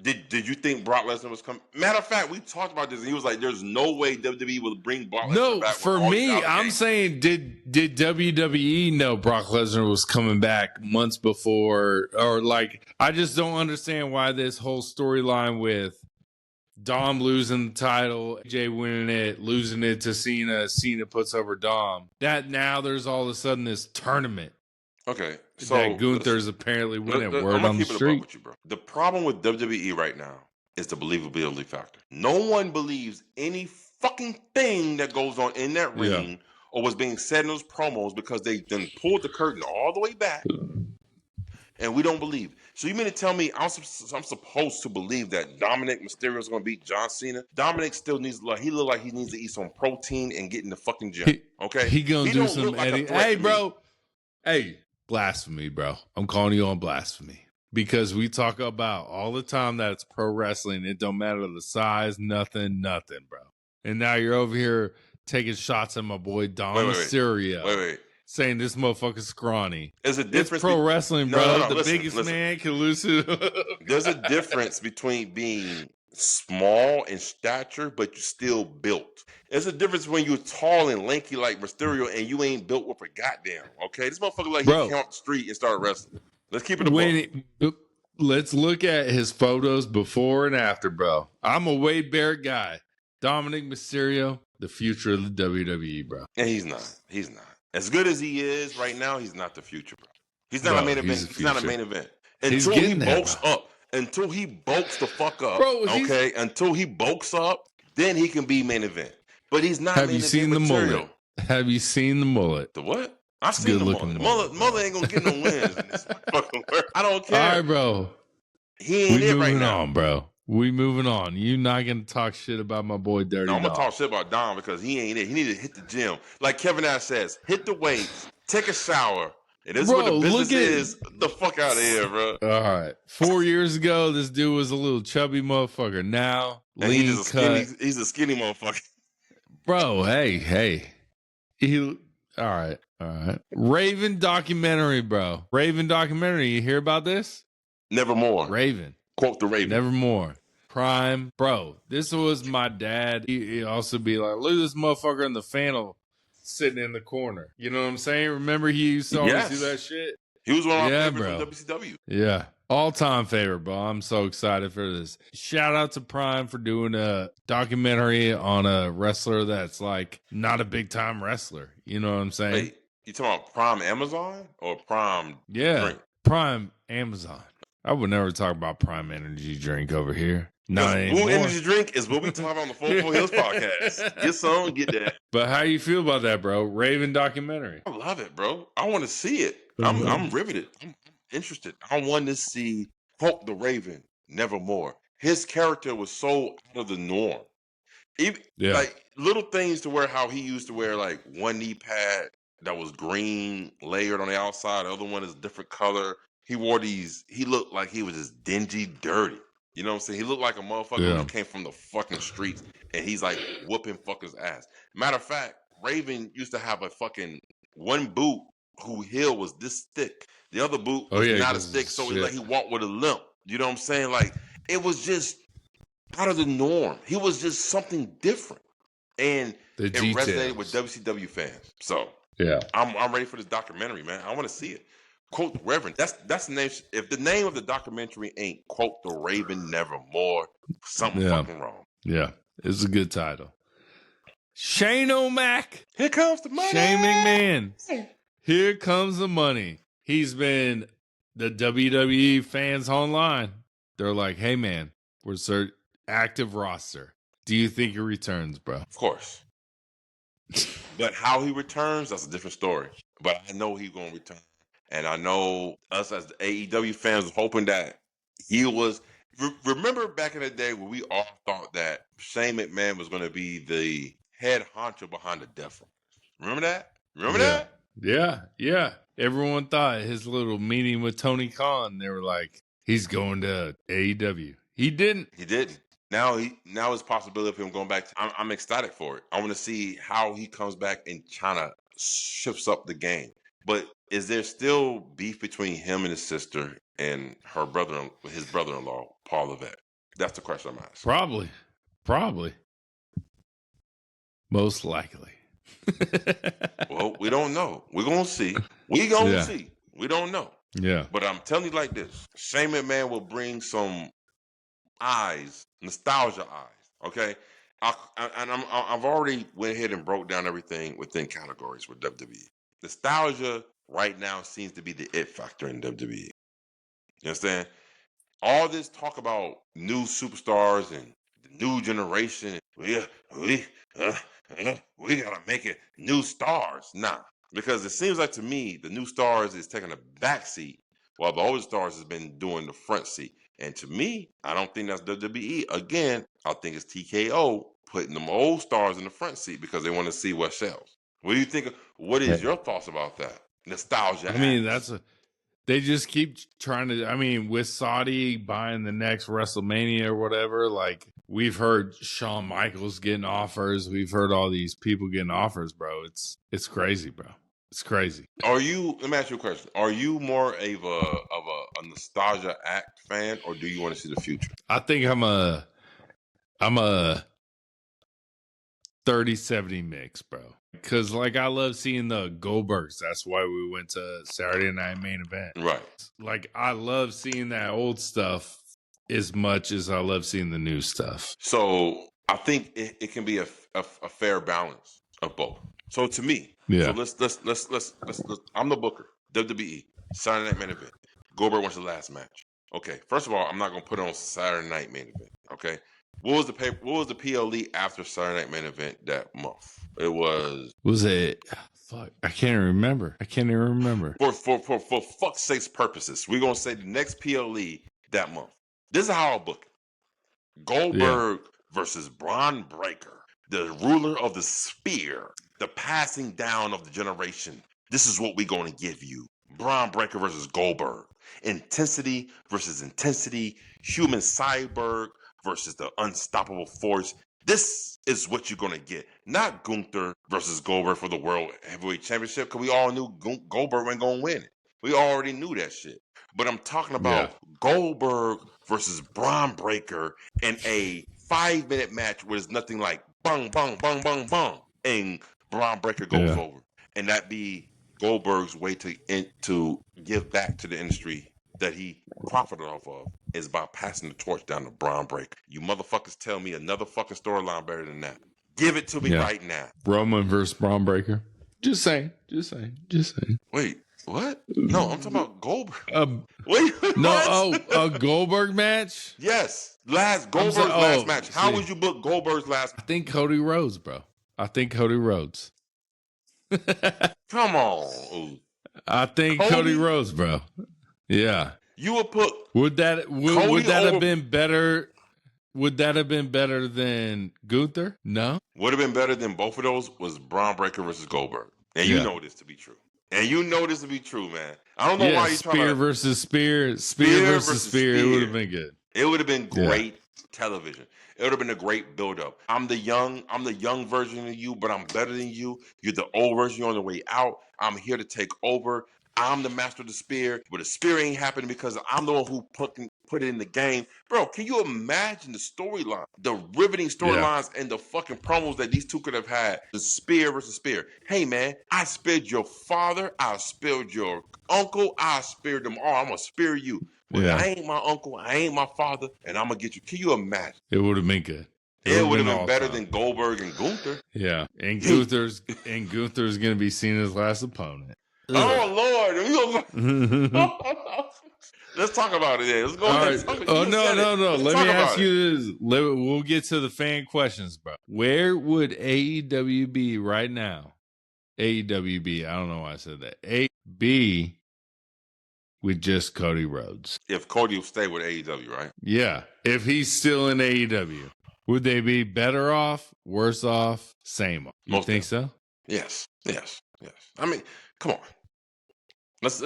Did you think Brock Lesnar was coming? Matter of fact, we talked about this, and he was like, "There's no way WWE will bring Brock Lesnar back." No, for me, I'm saying, did WWE know Brock Lesnar was coming back months before, or like, I just don't understand why this whole storyline with Dom losing the title, AJ winning it, losing it to Cena, Cena puts over Dom. That now there's all of a sudden this tournament. Okay, so that Gunther's apparently winning. Word on the street. With you, bro. The problem with WWE right now is the believability factor. No one believes any fucking thing that goes on in that ring or was being said in those promos because they then pulled the curtain all the way back, and we don't believe. So you mean to tell me I'm supposed to believe that Dominik Mysterio is going to beat John Cena? Dominik still needs he look like he needs to eat some protein and get in the fucking gym. Okay, he gonna do some editing. Hey, bro. Hey. Blasphemy, bro. I'm calling you on blasphemy because we talk about all the time that it's pro wrestling. It don't matter the size, nothing, bro. And now you're over here taking shots at my boy Dom Mysterio. Wait. Saying this motherfucker's scrawny. There's a difference. It's pro wrestling, bro. The biggest man can lose it. There's a difference between being small in stature, but you're still built. There's a difference when you're tall and lanky like Mysterio and you ain't built with a goddamn. Okay, this motherfucker like he came off the street and started wrestling. Let's keep it. Let's look at his photos before and after, bro. I'm a Wade Barrett guy. Dominik Mysterio, the future of the WWE, bro. And he's not. As good as he is right now, he's not the future, bro. He's not a main event. He's not a main event until he bulks up. Until he bulks the fuck up, bro. Okay, until he bulks up, then he can be main event. But he's not. Have you seen the mullet? Have you seen the mullet? The what? I've seen the mullet. Mullet ain't gonna get no wins in this fucking world. I don't care. All right, bro. He ain't it right now. We moving on, bro. We moving on. You not gonna talk shit about my boy Dirty Dom. I'm gonna talk shit about Dom because he ain't it. He need to hit the gym. Like Kevin Nash says, hit the weights, take a shower. And this is what the business is. The fuck out of here, bro. All right. 4 years ago, this dude was a little chubby motherfucker. Now, lean cut. He's a skinny motherfucker. Bro, hey. All right. Raven documentary, bro. Raven documentary. You hear about this? Nevermore. Raven. Quote the Raven. Nevermore. Prime. Bro, this was my dad. He'd also be like, look at this motherfucker in the flannel sitting in the corner. You know what I'm saying? Remember he used to always do that shit? He was one of my favorites from WCW. Yeah. All-time favorite, bro. I'm so excited for this. Shout out to Prime for doing a documentary on a wrestler that's like not a big-time wrestler. You know what I'm saying? Wait, you talking about Prime Amazon or Prime drink? Prime Amazon. I would never talk about Prime Energy Drink over here. No, Blue Energy Drink is what we talk about on the Full Heelz podcast. Get some, get that. But how you feel about that, bro? Raven documentary. I love it, bro. I want to see it. I'm riveted. I'm interested. I want to see Quote the Raven, Nevermore. His character was so out of the norm. Even, like little things to where how he used to wear like one knee pad that was green layered on the outside, the other one is a different color. He wore these, he looked like he was just dingy, dirty. You know what I'm saying? He looked like a motherfucker who came from the fucking streets and he's like whooping fuckers' ass. Matter of fact, Raven used to have a fucking one boot whose heel was this thick. The other boot was not as thick, so like he walked with a limp. You know what I'm saying? Like, it was just out of the norm. He was just something different. And it resonated with WCW fans. So yeah, I'm ready for this documentary, man. I want to see it. Quote the Reverend. That's the name. If the name of the documentary ain't Quote the Raven Nevermore, something fucking wrong. Yeah, it's a good title. Shane O'Mac. Here comes the money. Shane McMahon. Here comes the money. He's been the WWE fans online. They're like, hey, man, we're active roster. Do you think he returns, bro? Of course. But how he returns, that's a different story. But I know he's going to return. And I know us as the AEW fans was hoping that he was. Remember back in the day when we all thought that Shane McMahon was going to be the head honcho behind the Death Row? Remember that? Remember that? Yeah. Everyone thought his little meeting with Tony Khan, they were like, he's going to AEW. He didn't. He didn't. Now it's possibility of him going back. I'm ecstatic for it. I want to see how he comes back and China shifts up the game. But is there still beef between him and his sister and his brother-in-law, Paul Levesque? That's the question I'm asking. Probably. Most likely. Well, we don't know. We're going to see. We going to see. We don't know. Yeah. But I'm telling you like this. Shane McMahon will bring some nostalgia eyes. Okay? I've already went ahead and broke down everything within categories with WWE. Nostalgia right now seems to be the it factor in WWE. You understand? All this talk about new superstars and the new generation, we gotta make it new stars. Nah, because it seems like to me the new stars is taking a back seat while the older stars has been doing the front seat. And to me, I don't think that's WWE. Again, I think it's TKO putting them old stars in the front seat because they want to see what sells. What do you think? What is your thoughts about that? Nostalgia. I mean, they just keep trying to, I mean, with Saudi buying the next WrestleMania or whatever, like we've heard Shawn Michaels getting offers. We've heard all these people getting offers, bro. It's crazy, bro. It's crazy. Let me ask you a question. Are you more of a nostalgia act fan, or do you want to see the future? I think I'm a 30-70 mix, bro. Because like I love seeing the Goldbergs. That's why we went to Saturday Night Main Event. Right. Like I love seeing that old stuff as much as I love seeing the new stuff. So I think it can be a fair balance of both. So to me, so let's I'm the booker. WWE Saturday Night Main Event. Goldberg wants the last match. Okay. First of all, I'm not gonna put it on Saturday Night Main Event. Okay. What was the PLE after Saturday Night Main Event that month? It was. Was it? Fuck, I can't even remember. For fuck's sakes purposes, we're gonna say the next PLE that month. This is how I'll book it. Goldberg versus Braun Breaker, the ruler of the spear, the passing down of the generation. This is what we're gonna give you. Braun Breaker versus Goldberg. Intensity versus intensity. Human cyborg versus the unstoppable force. This is what you're going to get. Not Gunther versus Goldberg for the World Heavyweight Championship, because we all knew Goldberg wasn't going to win it. We already knew that shit. But I'm talking about Goldberg versus Braun Breaker in a 5-minute match where there's nothing like bang, bang, bang, bang, bang, and Braun Breaker goes over. And that be Goldberg's way to give back to the industry that he profited off of is by passing the torch down to Braun Breaker. You motherfuckers tell me another fucking storyline better than that. Give it to me right now. Roman versus Braun Breaker. Just saying. Wait, what? No, I'm talking about Goldberg. Wait, a Goldberg match? Yes, Goldberg's last match. How would you book Goldberg's last? I think Cody Rhodes, bro. Come on. I think Cody Rhodes, bro. Yeah. You would put. Would that have been better? Would that have been better than Gunther? No. Would have been better than both of those was Braun Breaker versus Goldberg. And you know this to be true. Man. I don't know why you're trying to. Spear versus Spear. Spear versus Spear. It would have been good. It would have been great television. It would have been a great build-up. I'm the young version of you, but I'm better than you. You're the old version. You're on the way out. I'm here to take over. I'm the master of the spear, but the spear ain't happening because I'm the one who put it in the game. Bro, can you imagine the storyline, the riveting storylines and the fucking promos that these two could have had? The spear versus spear. Hey, man, I speared your father. I speared your uncle. I speared them all. I'm going to spear you. But I ain't my uncle. I ain't my father. And I'm going to get you. Can you imagine? It would have been good. It would have been better than Goldberg and Gunther. Yeah. And Gunther's going to be seen as last opponent. Oh, Lord. Let's talk about it. Let's go. All right. Oh, no. Let me ask you this. We'll get to the fan questions, bro. Where would AEW be right now? AEW be, I don't know why I said that. AEW with just Cody Rhodes. If Cody will stay with AEW, right? Yeah. If he's still in AEW, would they be better off, worse off, same off? You think so? Yes. I mean, come on. Let's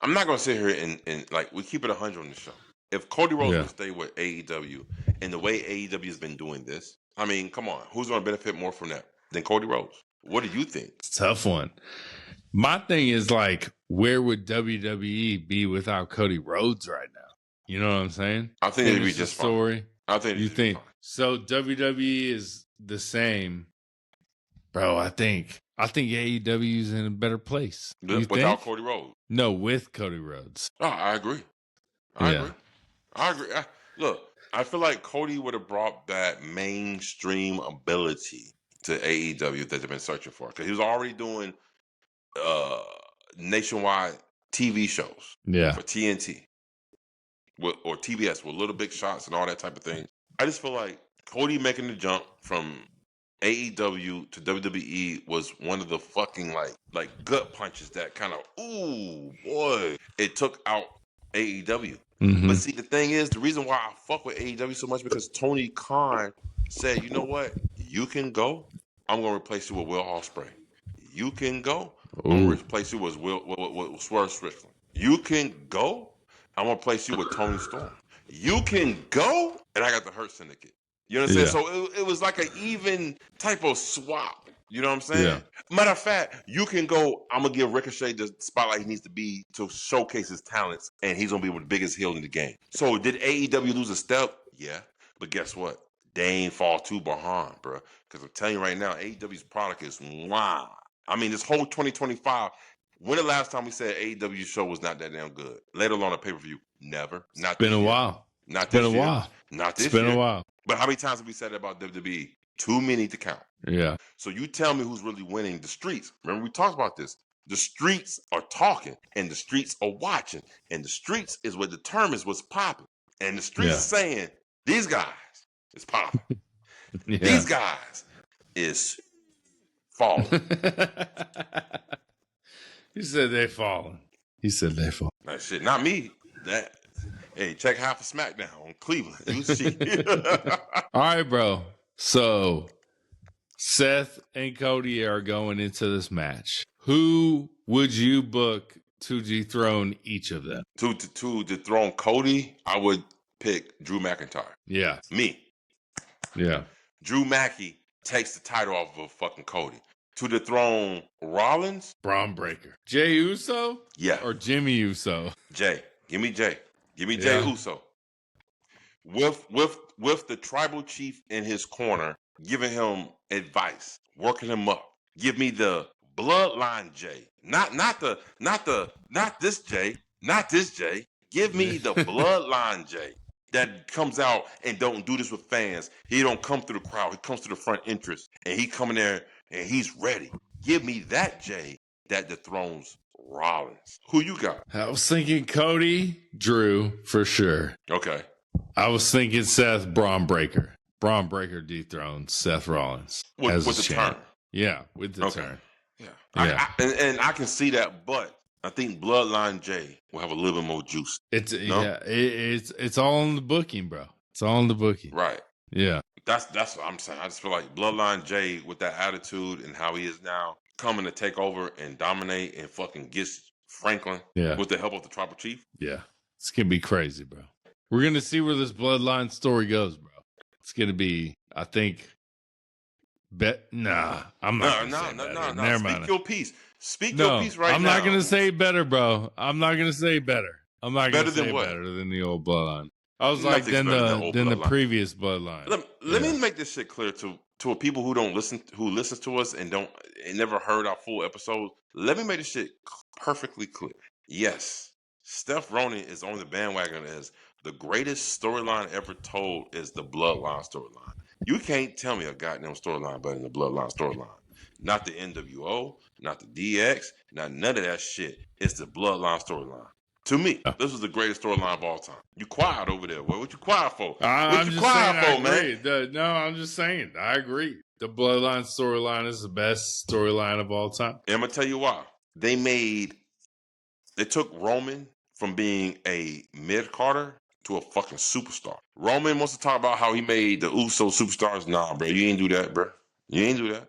I'm not going to sit here and like, we keep it 100 on the show. If Cody Rhodes will stay with AEW and the way AEW has been doing this, I mean, come on. Who's going to benefit more from that than Cody Rhodes? What do you think? It's a tough one. My thing is, like, where would WWE be without Cody Rhodes right now? You know what I'm saying? I think it'd be just story. Fine. I think you think fine. So. WWE is the same, bro. I think AEW is in a better place. Without Cody Rhodes? No, with Cody Rhodes. Oh, I agree. I agree. Look, I feel like Cody would have brought that mainstream ability to AEW that they've been searching for, because he was already doing nationwide TV shows for TNT or TBS with Little Big Shots and all that type of thing. I just feel like Cody making the jump from AEW to WWE was one of the fucking like gut punches that kind of, ooh boy, it took out AEW. Mm-hmm. But see, the thing is, the reason why I fuck with AEW so much, because Tony Khan said, you know what, you can go, I'm gonna replace you with Will Ospreay. You can go, I'm gonna replace you with Swerve Strickland. You can go, I'm gonna replace you with Tony Storm. You can go, and I got the Hurt Syndicate. You know what I'm saying? So it was like an even type of swap. You know what I'm saying? Yeah. Matter of fact, you can go, I'm going to give Ricochet the spotlight he needs to be to showcase his talents, and he's going to be the biggest heel in the game. So did AEW lose a step? Yeah. But guess what? They ain't fall too behind, bro. Because I'm telling you right now, AEW's product is wow. I mean, this whole 2025, when the last time we said AEW show was not that damn good? Let alone a pay-per-view? Never. Not been a while. Not this year. Been a while. Not this year. It's been a while. But how many times have we said that about WWE? Too many to count. Yeah. So you tell me who's really winning. The streets. Remember, we talked about this. The streets are talking, and the streets are watching, and the streets is what determines what's popping. And the streets are saying, these guys is popping. These guys is falling. He said they falling. That shit, not me. Hey, check half of SmackDown on Cleveland. You see. All right, bro. So Seth and Cody are going into this match. Who would you book to dethrone each of them? To dethrone Cody, I would pick Drew McIntyre. Yeah. Me. Yeah. Drew Mackey takes the title off of fucking Cody. To dethrone Rollins, Braun Breaker. Jey Uso? Yeah. Or Jimmy Uso? Jay. Give me Jay. Give me Jey Uso. With the tribal chief in his corner, giving him advice, working him up. Give me the bloodline Jay. Not this Jay. Not this Jay. Give me the bloodline Jay that comes out and don't do this with fans. He don't come through the crowd. He comes to the front entrance, and he come in there and he's ready. Give me that Jay that dethrones Rollins. Who you got? I was thinking Cody, Drew, for sure. Okay. I was thinking Seth, Braun Breaker. Braun Breaker dethrones Seth Rollins. With the turn. Yeah, with the turn. Yeah. I can see that, but I think Bloodline Jay will have a little bit more juice. It's all in the booking, bro. It's all in the booking. Right. Yeah. That's what I'm saying. I just feel like Bloodline Jay, with that attitude and how he is now, coming to take over and dominate and fucking gets Franklin with the help of the tribal chief. Yeah. It's going to be crazy, bro. We're going to see where this bloodline story goes, bro. It's going to be, I think, I'm not. No. Never mind. Speak your piece. Speak your piece right now. I'm not going to say better, bro. I'm not going to say better. I'm not going to say what? better than the old bloodline. I was Nothing's like, than the previous bloodline. Let me make this shit clear to people who don't listen, who listens to us and never heard our full episodes. Let me make this shit perfectly clear. Yes, Steph Ronan is on the bandwagon as the greatest storyline ever told is the Bloodline storyline. You can't tell me a goddamn storyline better than the Bloodline storyline. Not the NWO, not the DX, not none of that shit. It's the Bloodline storyline. To me, this was the greatest storyline of all time. You quiet over there. What you quiet for? I'm just saying, I agree. No, I'm just saying, I agree. The Bloodline storyline is the best storyline of all time. And I'm gonna tell you why. They took Roman from being a mid-carder to a fucking superstar. Roman wants to talk about how he made the Uso superstars. Nah, bro, you ain't do that, bro. You ain't do that.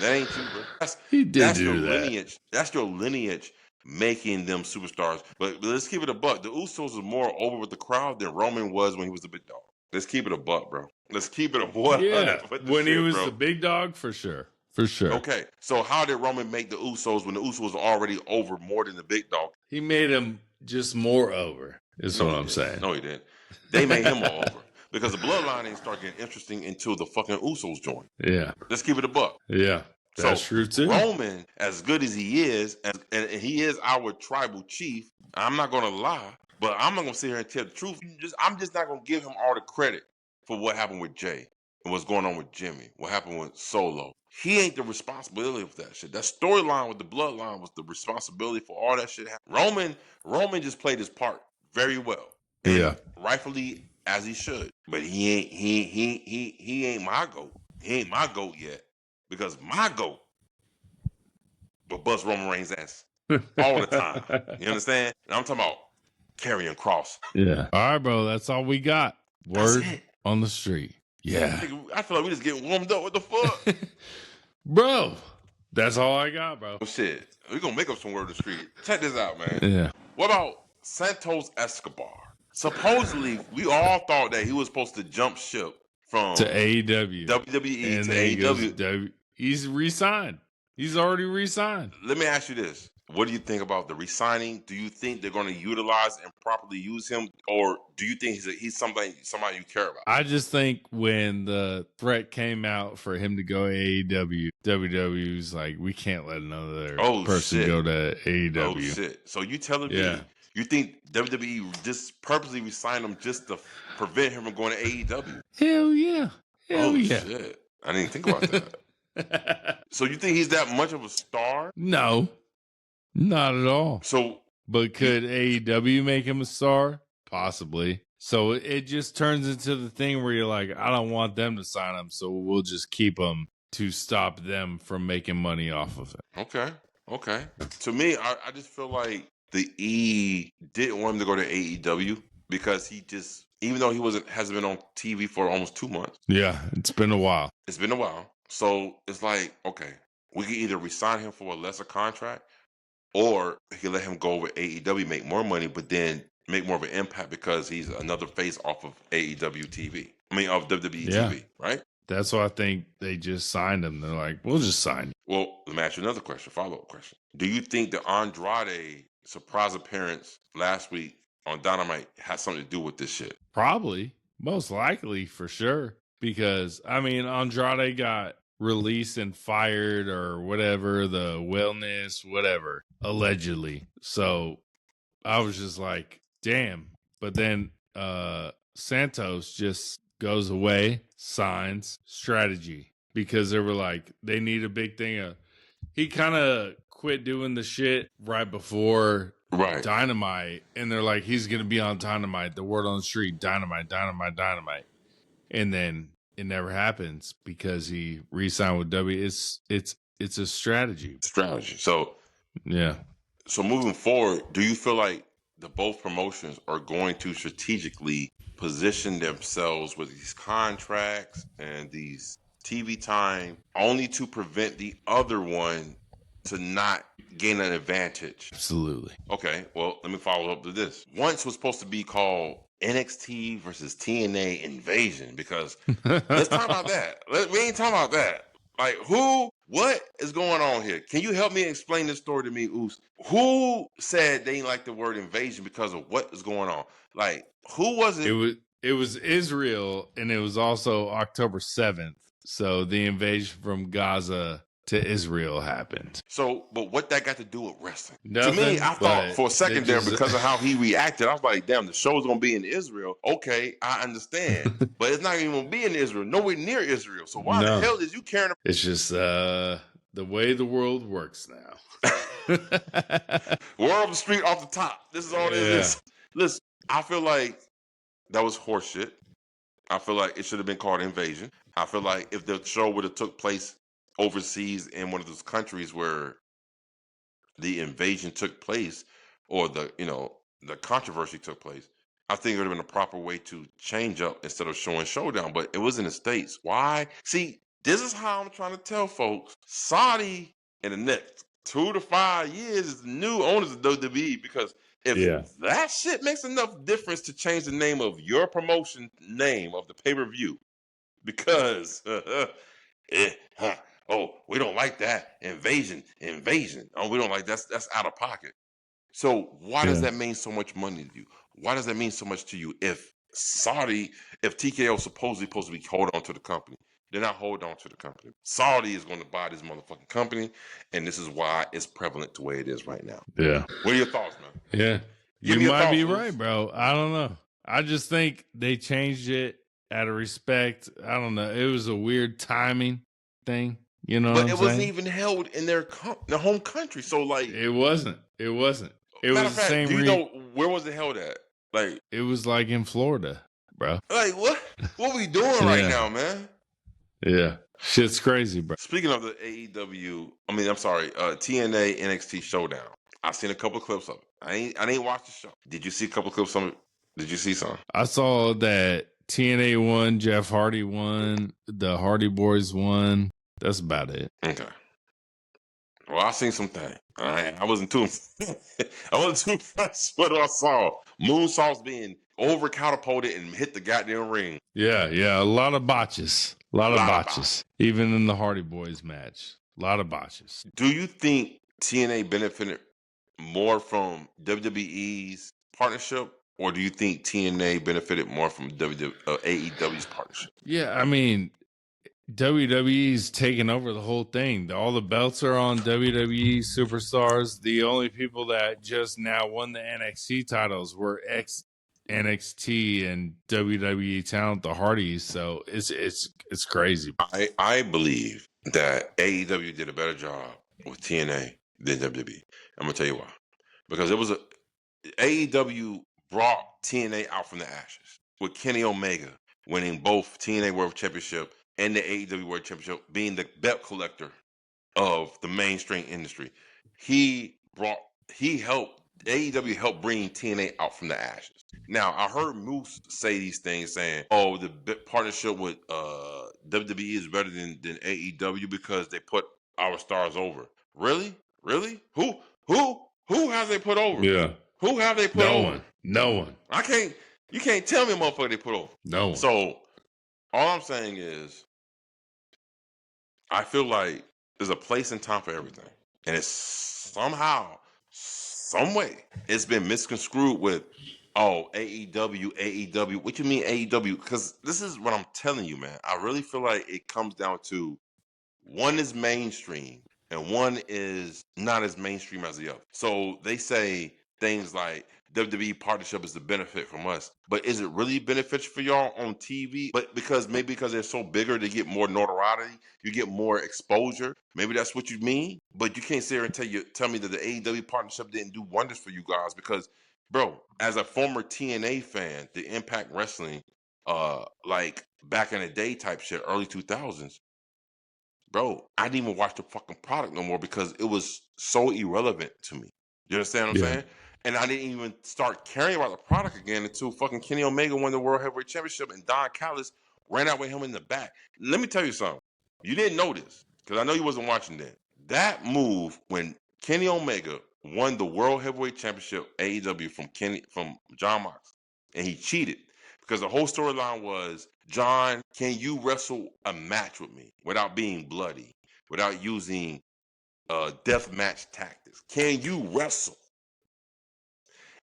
That ain't you, bro. That's your lineage. That's your lineage making them superstars. But let's keep it a buck. The Usos was more over with the crowd than Roman was when he was the big dog. Let's keep it a buck, bro. Let's keep it a 100. Yeah, when he was the big dog, for sure. For sure. Okay, so how did Roman make the Usos when the Usos was already over more than the big dog? He made him just more over, is what I'm saying. No, he didn't. They made him more over. Because the bloodline didn't start getting interesting until the fucking Usos joined. Yeah. Let's keep it a buck. Yeah. That's true too. Roman, as good as he is, and he is our tribal chief, I'm not going to lie, but I'm not going to sit here and tell the truth. I'm just not going to give him all the credit for what happened with Jay and what's going on with Jimmy, what happened with Solo. He ain't the responsibility of that shit. That storyline with the bloodline was the responsibility for all that shit happening. Roman just played his part very well. Yeah. Rightfully as he should. But he ain't my GOAT. He ain't my GOAT yet. Because my GOAT will bust Roman Reigns' ass all the time. You understand? And I'm talking about Karrion Kross. Yeah. All right, bro. That's all we got. Word on the street. Yeah. I feel like we just getting warmed up. What the fuck? Bro, that's all I got, bro. Oh, shit. We're going to make up some word on the street. Check this out, man. Yeah. What about Santos Escobar? Supposedly, we all thought that he was supposed to jump ship from to AEW. WWE and to AEW. He's re-signed. He's already re-signed. Let me ask you this. What do you think about the re-signing? Do you think they're going to utilize and properly use him? Or do you think he's somebody you care about? I just think when the threat came out for him to go to AEW, WWE was like, we can't let another person go to AEW. Oh, shit. So you telling me you think WWE just purposely re-signed him just to prevent him from going to AEW? Hell yeah. Shit. I didn't think about that. So you think he's that much of a star? No, not at all. But could AEW make him a star? Possibly. So it just turns into the thing where you're like, I don't want them to sign him, so we'll just keep him to stop them from making money off of it. Okay. To me, I just feel like the E didn't want him to go to AEW because he just, even though he hasn't been on TV for almost 2 months. Yeah, it's been a while. So it's like, okay, we can either resign him for a lesser contract or he can let him go over AEW, make more money, but then make more of an impact because he's another face off of AEW TV. I mean, of WWE TV, right? That's why I think they just signed him. They're like, we'll just sign him. Well, let me ask you another question, follow-up question. Do you think the Andrade surprise appearance last week on Dynamite has something to do with this shit? Probably. Most likely, for sure. Because, I mean, Andrade got released and fired or whatever, the wellness, whatever, allegedly. So I was just like, damn. But then Santos just goes away, signs, strategy. Because they were like, they need a big thing. He kind of quit doing the shit right before Dynamite. And they're like, he's going to be on Dynamite. The word on the street, Dynamite. And then it never happens because he re-signed with W. It's a strategy. So yeah. So moving forward, do you feel like the both promotions are going to strategically position themselves with these contracts and these TV time only to prevent the other one to not gain an advantage? Absolutely. Okay, well, let me follow up to this. Once was supposed to be called NXT versus TNA Invasion because let's talk about that. We ain't talking about that. Like, who What is going on here? Can you help me explain this story to me, Oos? Who said they didn't like the word invasion because of what is going on? Like, who was it? It was Israel, and it was also October 7th. So the invasion from Gaza to Israel happened. So, but what that got to do with wrestling? Nothing, to me, I thought for a second there, just... because of how he reacted, I was like, damn, the show's going to be in Israel. Okay, I understand. But it's not even going to be in Israel, nowhere near Israel. So why the hell is you caring about? It's just the way the world works now. We're off the street, off the top. This is all it is. Listen, I feel like that was horseshit. I feel like it should have been called Invasion. I feel like if the show would have took place overseas in one of those countries where the invasion took place, or the controversy took place, I think it would have been a proper way to change up instead of showing Showdown. But it was in the States. Why? See, this is how I'm trying to tell folks. Saudi in the next 2 to 5 years is the new owners of WWE, because if that shit makes enough difference to change the name of your promotion name of the pay-per-view, because oh, we don't like that. Invasion. Oh, we don't like that's out of pocket. So why does that mean so much money to you? Why does that mean so much to you if TKO is supposed to be hold on to the company? They're not hold on to the company. Saudi is going to buy this motherfucking company, and this is why it's prevalent the way it is right now. Yeah. What are your thoughts, man? Yeah. You might be right, bro. I don't know. I just think they changed it out of respect. I don't know. It was a weird timing thing. You know, but it wasn't even held in their home country. So like, it wasn't. It wasn't. It matter was of fact, the same. Do you know where was it held at? Like, it was like in Florida, bro. Like, what we doing right now, man? Yeah, shit's crazy, bro. Speaking of the AEW, TNA NXT Showdown. I seen a couple of clips of it. I didn't watch the show. Did you see a couple of clips of it? Did you see some? I saw that TNA won, Jeff Hardy won, the Hardy Boys won. That's about it. Okay. Well, I seen some things. I wasn't too impressed with what I saw. Moonsaults being over catapulted and hit the goddamn ring. Yeah, a lot of botches. A lot of botches. Even in the Hardy Boys match. A lot of botches. Do you think TNA benefited more from WWE's partnership, or do you think TNA benefited more from AEW's partnership? Yeah, I mean, WWE's taking over the whole thing. All the belts are on WWE superstars. The only people that just now won the NXT titles were ex-NXT and WWE talent, the Hardys. So it's crazy. I believe that AEW did a better job with TNA than WWE. I'm gonna tell you why. Because it was AEW brought TNA out from the ashes with Kenny Omega winning both TNA World Championship and the AEW World Championship, being the belt collector of the mainstream industry. AEW helped bring TNA out from the ashes. Now, I heard Moose say these things saying, oh, the partnership with WWE is better than AEW because they put our stars over. Really? Who have they put over? Yeah. Who have they put over? No one. You can't tell me a motherfucker they put over. No one. So all I'm saying is, I feel like there's a place and time for everything. And it's somehow, some way, it's been misconstrued with, oh, AEW. What you mean AEW? Because this is what I'm telling you, man. I really feel like it comes down to, one is mainstream and one is not as mainstream as the other. So they say things like WWE partnership is the benefit from us, but is it really beneficial for y'all on TV? But because they're so bigger, they get more notoriety, you get more exposure. Maybe that's what you mean, but you can't sit here and tell me that the AEW partnership didn't do wonders for you guys. Because, bro, as a former TNA fan, the Impact Wrestling, like back in the day type shit, early 2000s, bro, I didn't even watch the fucking product no more because it was so irrelevant to me. You understand what I'm saying? And I didn't even start caring about the product again until fucking Kenny Omega won the World Heavyweight Championship and Don Callis ran out with him in the back. Let me tell you something. You didn't know this because I know you wasn't watching then. That move when Kenny Omega won the World Heavyweight Championship AEW from John Mox, and he cheated because the whole storyline was, John, can you wrestle a match with me without being bloody? without using death match tactics? Can you wrestle?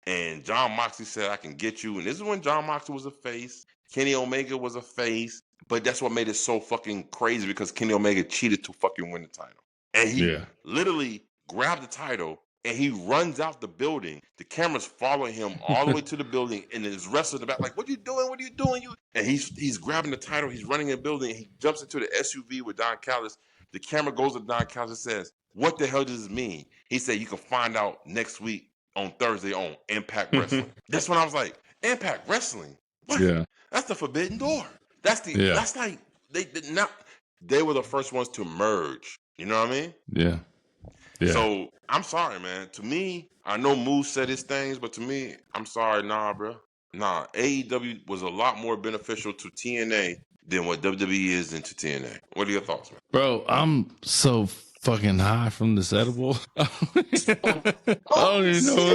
And John Moxley said, I can get you. And this is when John Moxley was a face. Kenny Omega was a face. But that's what made it so fucking crazy, because Kenny Omega cheated to fucking win the title. And he literally grabbed the title and he runs out the building. The camera's following him all the way to the building, and his wrestler in the back, like, what are you doing? What are you doing? And he's grabbing the title. He's running in the building. And he jumps into the SUV with Don Callis. The camera goes to Don Callis and says, what the hell does this mean? He said, you can find out next week on Thursday on Impact Wrestling. That's when I was like, Impact Wrestling? What? Yeah. That's the forbidden door. That's like they were the first ones to merge. You know what I mean? Yeah. Yeah. So I'm sorry, man. To me, I know Moose said his things, but to me, I'm sorry, nah, bro. Nah, AEW was a lot more beneficial to TNA than what WWE is into TNA. What are your thoughts, man? Bro, I'm so fucking high from this edible. I don't even know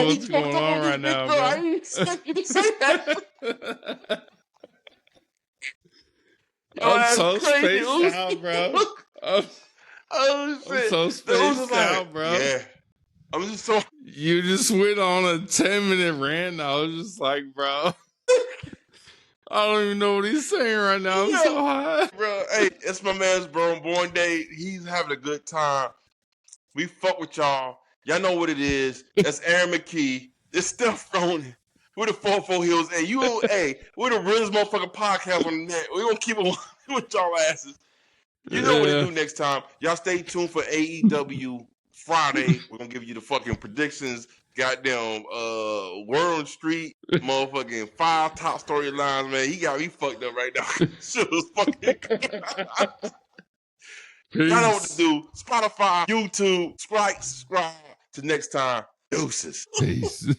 what's going on right now, bro. I didn't expect you to say that. I'm so spaced out, bro. I'm so spaced out, bro. Yeah. I'm just so... You just went on a 10-minute rant. I was just like, bro... I don't even know what he's saying right now. I'm so high. Bro, hey, it's my man's born day. He's having a good time. We fuck with y'all. Y'all know what it is. That's Aaron McKee. It's Steph Ronan. We're the 4-4 Heels. And we're the realest motherfucking podcast on the net. We're going to keep it with y'all asses. You know what to do next time. Y'all stay tuned for AEW Friday. We're going to give you the fucking predictions. Goddamn World Street, motherfucking 5 top storylines, man. He got me fucked up right now. Shit was fucking... Y'all know what to do. Spotify, YouTube, subscribe. Till next time. Deuces. Peace.